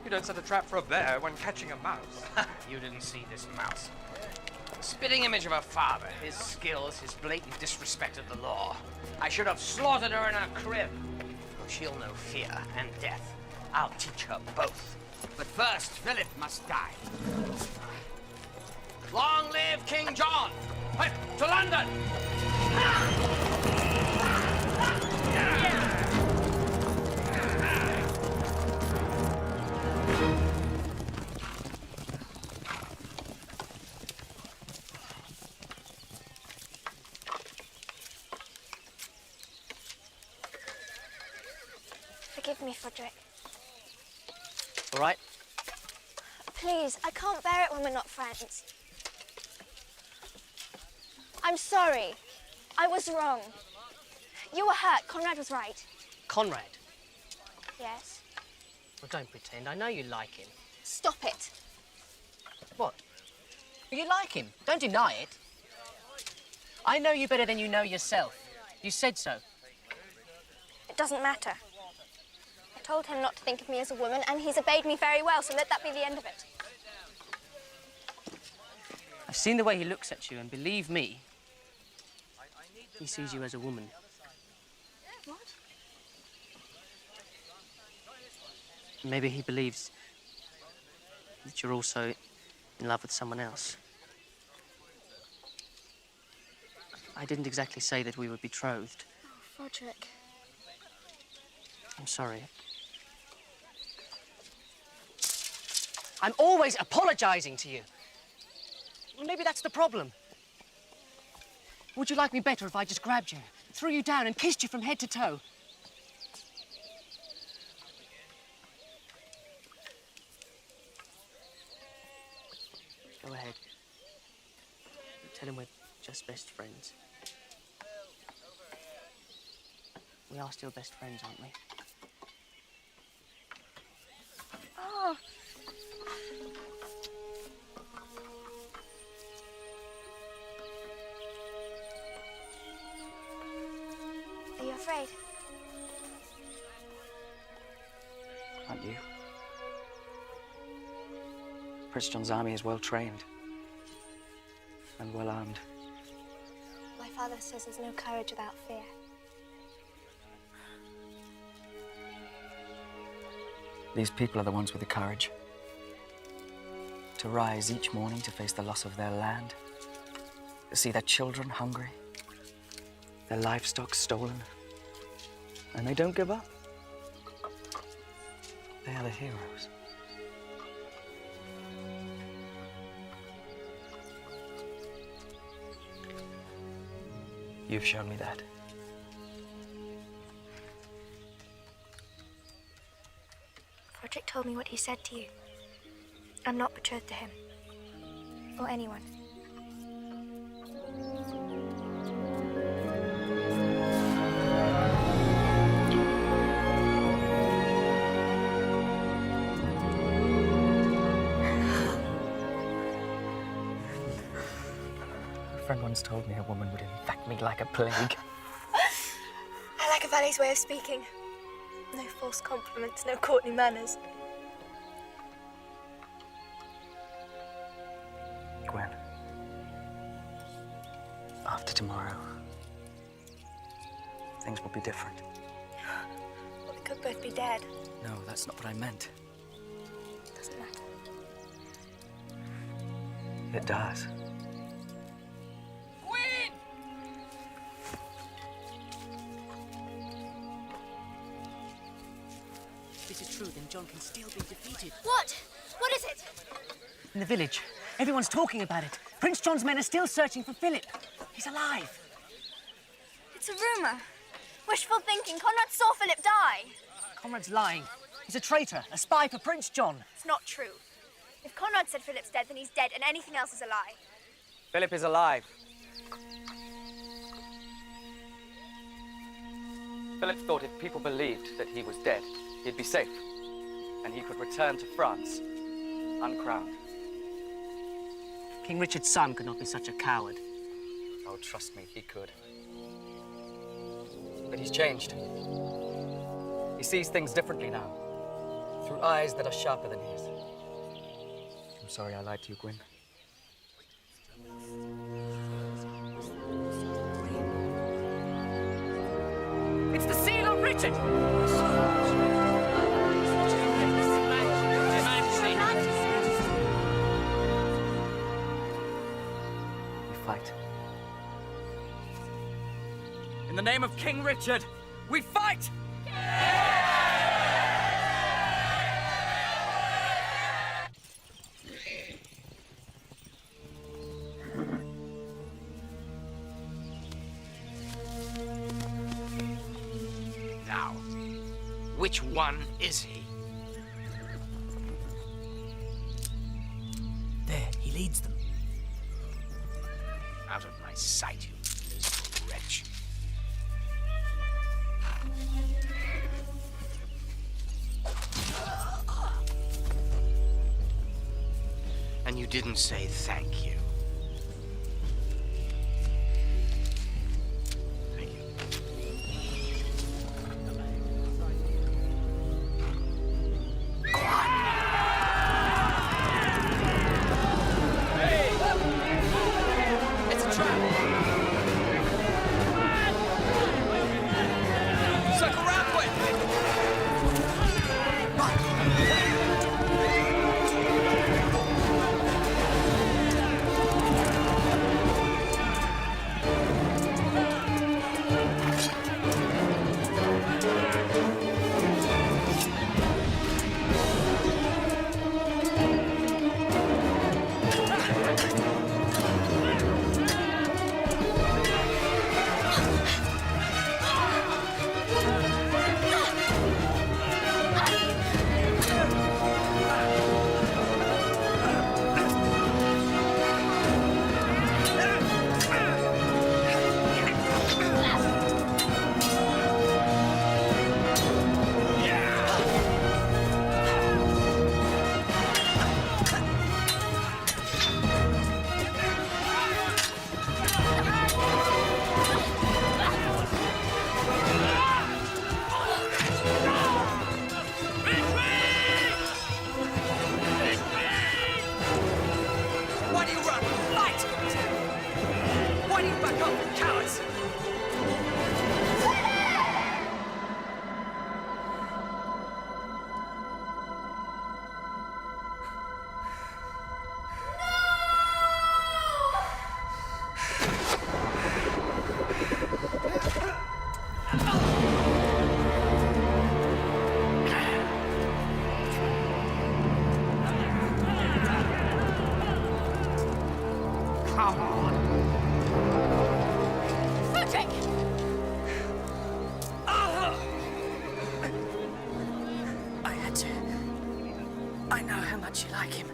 You don't set a trap for a bear when catching a mouse. You didn't see this mouse. Spitting image of her father, his skills, his blatant disrespect of the law. I should have slaughtered her in her crib. But she'll know fear and death. I'll teach her both. But first, Philip must die. Long live King John! To London! Forgive me, Froderick. All right? Please, I can't bear it when we're not friends. I'm sorry. I was wrong. You were hurt. Conrad was right. Conrad? Yes. Well, don't pretend. I know you like him. Stop it. What? You like him. Don't deny it. I know you better than you know yourself. You said so. It doesn't matter. I told him not to think of me as a woman, and he's obeyed me very well, so let that be the end of it. I've seen the way he looks at you, and believe me, he sees you as a woman. What? Maybe he believes that you're also in love with someone else. I didn't exactly say that we were betrothed. Oh, Froderick. I'm sorry. I'm always apologizing to you. Maybe that's the problem. Would you like me better if I just grabbed you, threw you down, and kissed you from head to toe? Go ahead. Tell him we're just best friends. We are still best friends, aren't we? Oh. Are you afraid? Aren't you? Prince John's army is well trained and well armed. My father says there's no courage without fear. These people are the ones with the courage to rise each morning to face the loss of their land, to see their children hungry, their livestock stolen, and they don't give up. They are the heroes. You've shown me that. Froderick told me what he said to you. I'm not betrothed to him. Or anyone. A friend once told me a woman would infect me like a plague. I like a valet's way of speaking. No false compliments, no courtly manners. Gwyn, after tomorrow, things will be different. Well, we could both be dead. No, that's not what I meant. Doesn't matter. It does. If this is true, then John can still be defeated. What? What is it? In the village, everyone's talking about it. Prince John's men are still searching for Philip. He's alive. It's a rumour. Wishful thinking. Conrad saw Philip die. Conrad's lying. He's a traitor, a spy for Prince John. It's not true. If Conrad said Philip's dead, then he's dead, and anything else is a lie. Philip is alive. Philip thought if people believed that he was dead, he'd be safe, and he could return to France, uncrowned. King Richard's son could not be such a coward. Oh, trust me, he could. But he's changed. He sees things differently now. through eyes that are sharper than his. I'm sorry I lied to you, Gwyn. It's the seal of Richard! We fight. In the name of King Richard, we fight! Now, which one is he? There, he leads them. Out of my sight, you miserable wretch. And you didn't say thank you. Thank you. It's a trap! Circle round, Gwyn! Why do you run? Fight! Why do you back up, cowards? Come on. Froderick! I had to. I know how much you like him.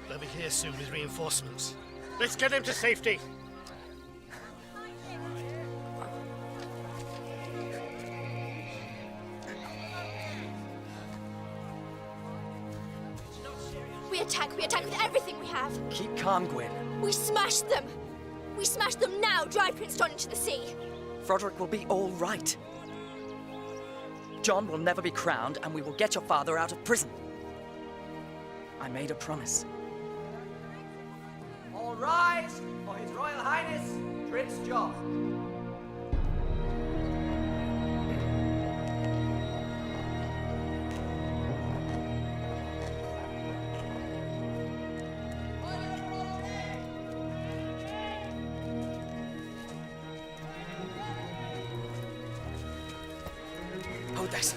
They'll be here soon with reinforcements. Let's get him to safety. We attack with everything we have. Keep calm, Gwyn. We smash them. We smash them now, drive Prince John into the sea. Froderick will be all right. John will never be crowned, and we will get your father out of prison. I made a promise. All rise for His Royal Highness, Prince John. Hold this.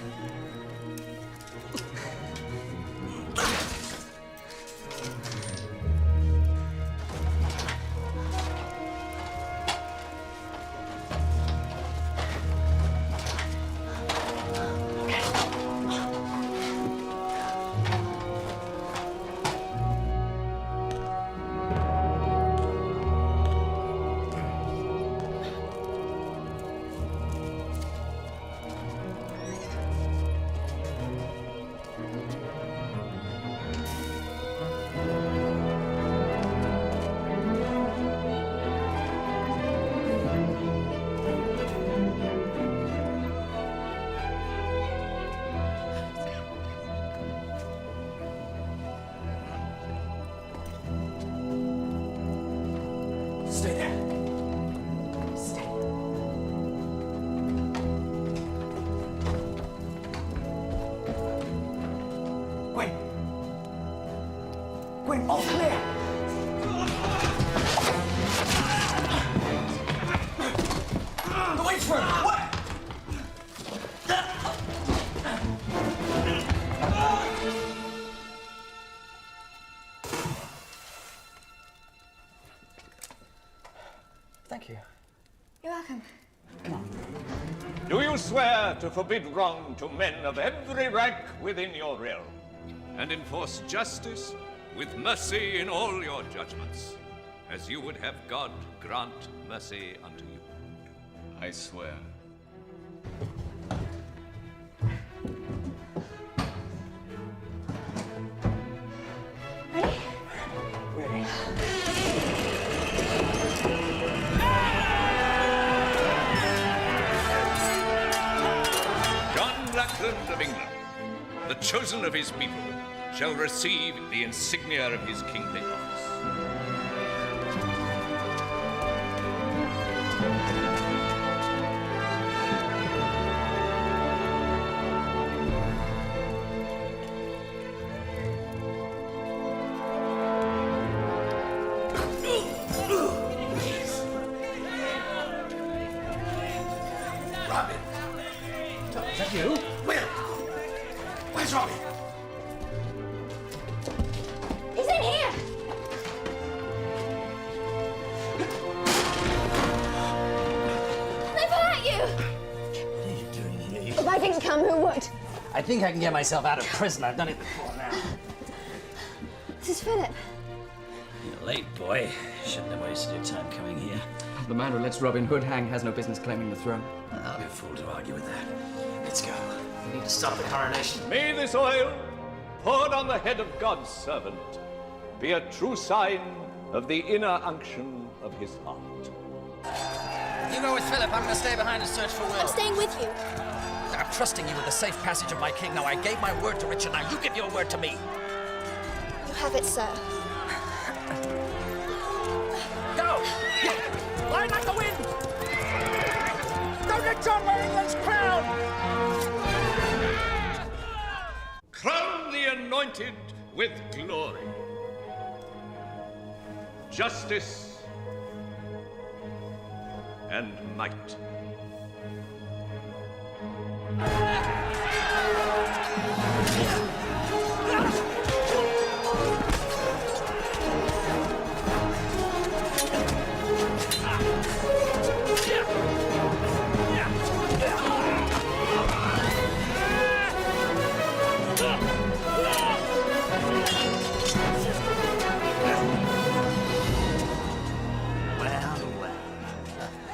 Thank you. You're welcome. Do you swear to forbid wrong to men of every rank within your realm? And enforce justice with mercy in all your judgments, as you would have God grant mercy unto you? I swear. Ready? John Lackland of England, the chosen of his people, shall receive the insignia of his kingly office. Robin! Is that you? Where? Where's Robin? He's in here! They've hurt you! What are you doing here? If I didn't come, who would? I think I can get myself out of prison. I've done it before now. This is Philip. You're late, boy. Shouldn't have wasted your time coming here. The man who lets Robin Hood hang has no business claiming the throne. I'll be a fool to argue with that. Let's go. We need to stop the coronation. May this oil, poured on the head of God's servant, be a true sign of the inner unction of his heart. You go with Philip. I'm going to stay behind and search for Will. I'm staying with you. I'm trusting you with the safe passage of my king. Now, I gave my word to Richard. Now, you give your word to me. You have it, sir. Go! Fly like the wind! Don't let John wear England's crown! Crown the anointed with glory, justice, and might.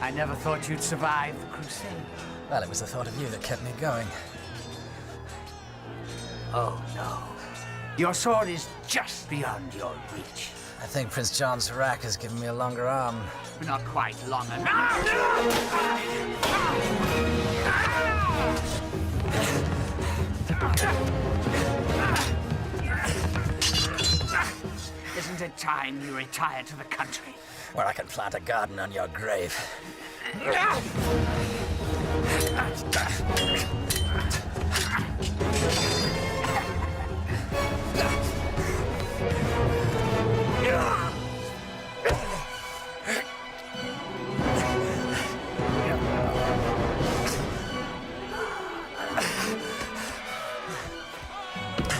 I never thought you'd survive the crusade. Well, it was the thought of you that kept me going. Oh, no. Your sword is just beyond your reach. I think Prince John's rack has given me a longer arm. Not quite long enough. Isn't it time you retire to the country? Where I can plant a garden on your grave.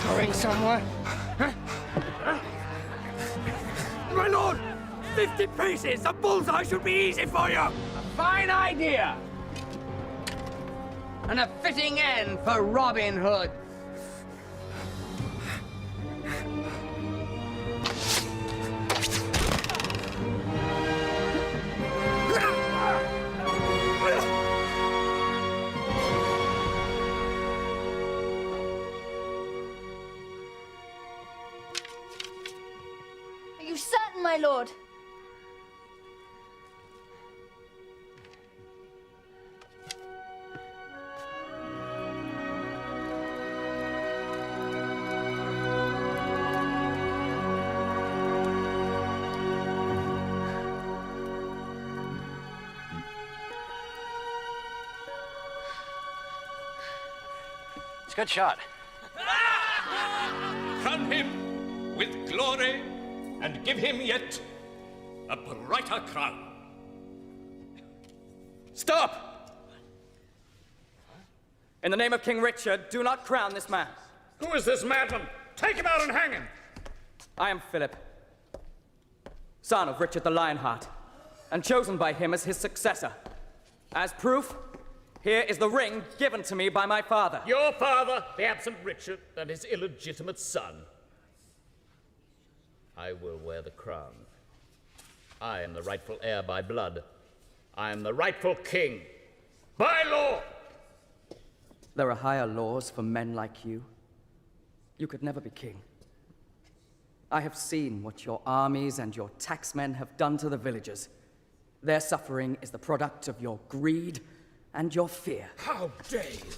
Going somewhere? My lord! 50 pieces! A bullseye should be easy for you! Fine idea! And a fitting end for Robin Hood. Are you certain, my lord? It's a good shot. Crown him with glory and give him yet a brighter crown. Stop! In the name of King Richard, do not crown this man. Who is this madman? Take him out and hang him! I am Philip, son of Richard the Lionheart, and chosen by him as his successor. As proof, here is the ring given to me by my father. Your father, the absent Richard, and his illegitimate son. I will wear the crown. I am the rightful heir by blood. I am the rightful king by law. There are higher laws for men like you. You could never be king. I have seen what your armies and your taxmen have done to the villagers. Their suffering is the product of your greed and your fear. How dare you?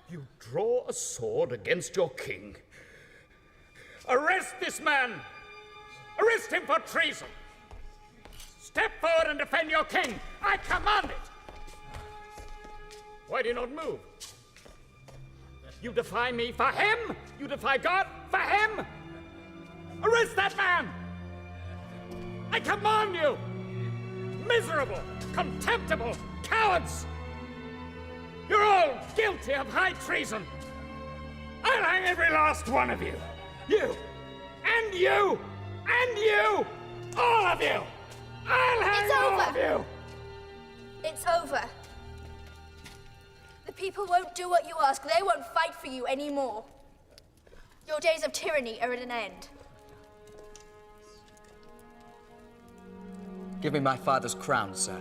You draw a sword against your king. Arrest this man! Arrest him for treason! Step forward and defend your king! I command it! Why do you not move? You defy me for him? You defy God for him? Arrest that man! I command you! Miserable, contemptible cowards! You're all guilty of high treason! I'll hang every last one of you! You! And you! And you! All of you! I'll hang all of you! It's over. The people won't do what you ask. They won't fight for you anymore. Your days of tyranny are at an end. Give me my father's crown, sir.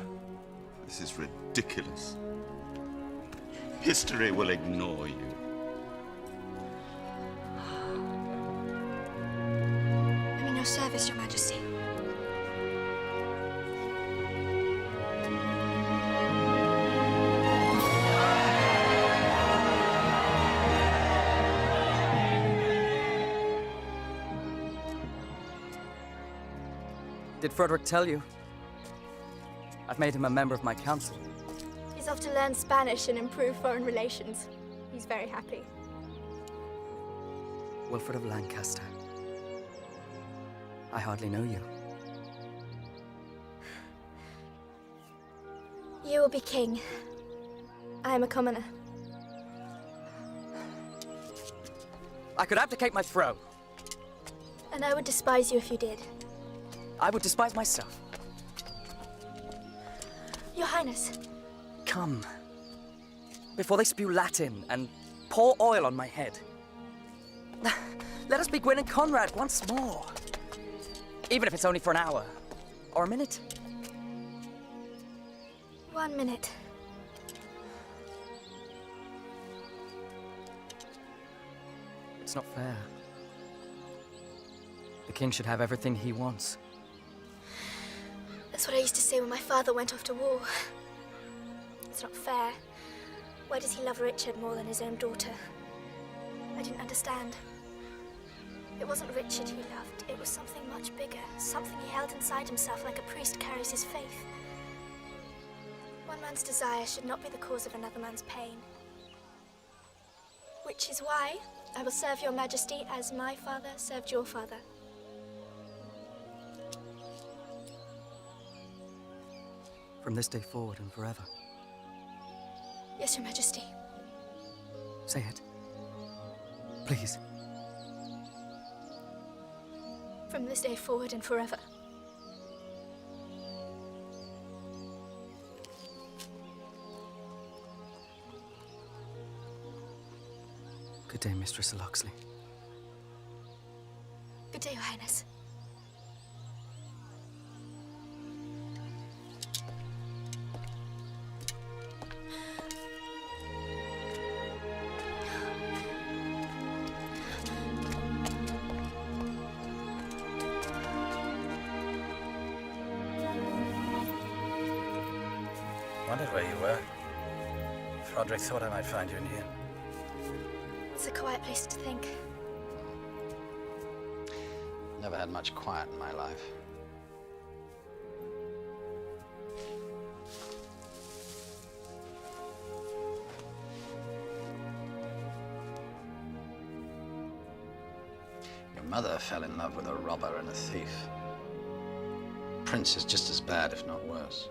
This is ridiculous. History will ignore you. I'm in your service, Your Majesty. Did Froderick tell you? I've made him a member of my council. He's off to learn Spanish and improve foreign relations. He's very happy. Wilfred of Lancaster. I hardly know you. You will be king. I am a commoner. I could abdicate my throne. And I would despise you if you did. I would despise myself. Your Highness. Come. Before they spew Latin and pour oil on my head. Let us be Gwyn and Conrad once more. Even if it's only for an hour. Or a minute. 1 minute. It's not fair. The king should have everything he wants. That's what I used to say when my father went off to war. It's not fair. Why does he love Richard more than his own daughter? I didn't understand. It wasn't Richard he loved. It was something much bigger. Something he held inside himself like a priest carries his faith. One man's desire should not be the cause of another man's pain. Which is why I will serve your majesty as my father served your father. From this day forward and forever. Yes, your majesty. Say it. Please. From this day forward and forever. Good day, Mistress Loxley. Good day, Your Highness. Wondered where you were. Froderick thought I might find you in here. It's a quiet place to think. Never had much quiet in my life. Your mother fell in love with a robber and a thief. Prince is just as bad, if not worse.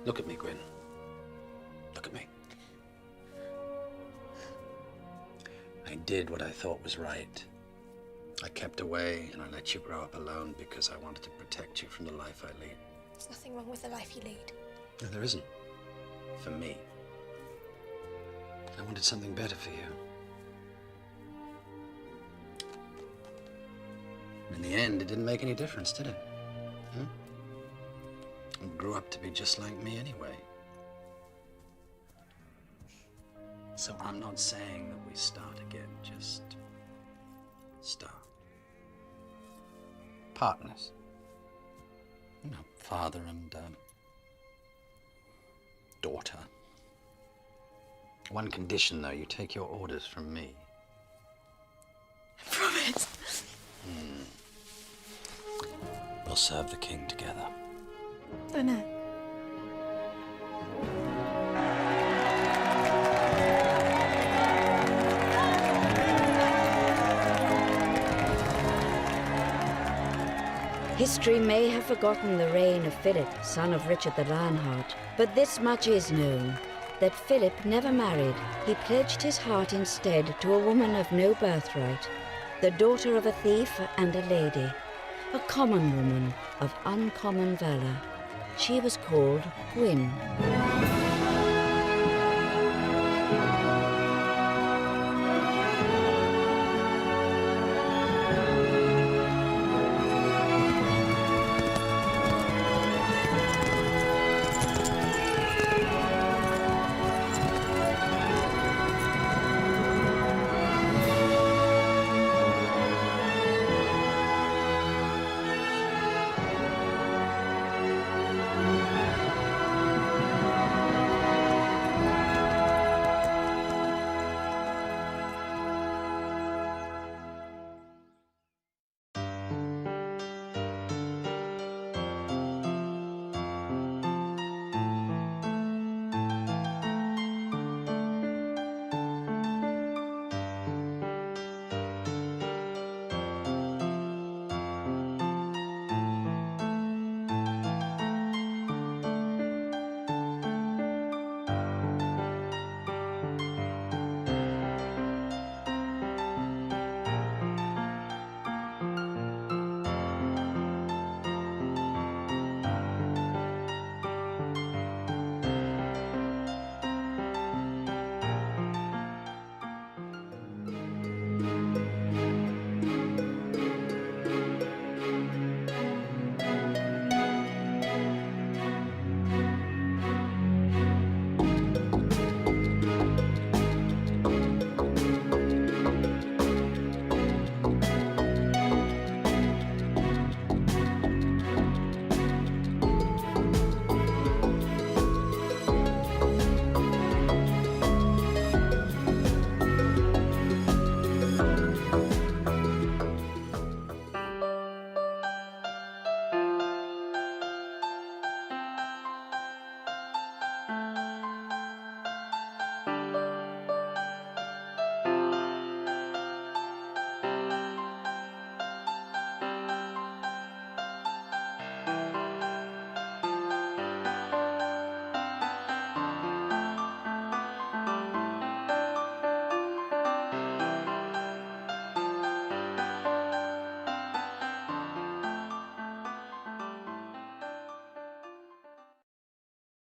Look at me, Gwyn. Look at me. I did what I thought was right. I kept away and I let you grow up alone because I wanted to protect you from the life I lead. There's nothing wrong with the life you lead. No, there isn't. For me. I wanted something better for you. In the end, it didn't make any difference, did it? You grew up to be just like me anyway. So I'm not saying that we start again, just start. Partners. You know, father and daughter. One condition, though, you take your orders from me. I promise. We'll serve the king together. Oh, no. History may have forgotten the reign of Philip, son of Richard the Lionheart, but this much is known, that Philip never married. He pledged his heart instead to a woman of no birthright, the daughter of a thief and a lady, a common woman of uncommon valor. She was called Gwyn.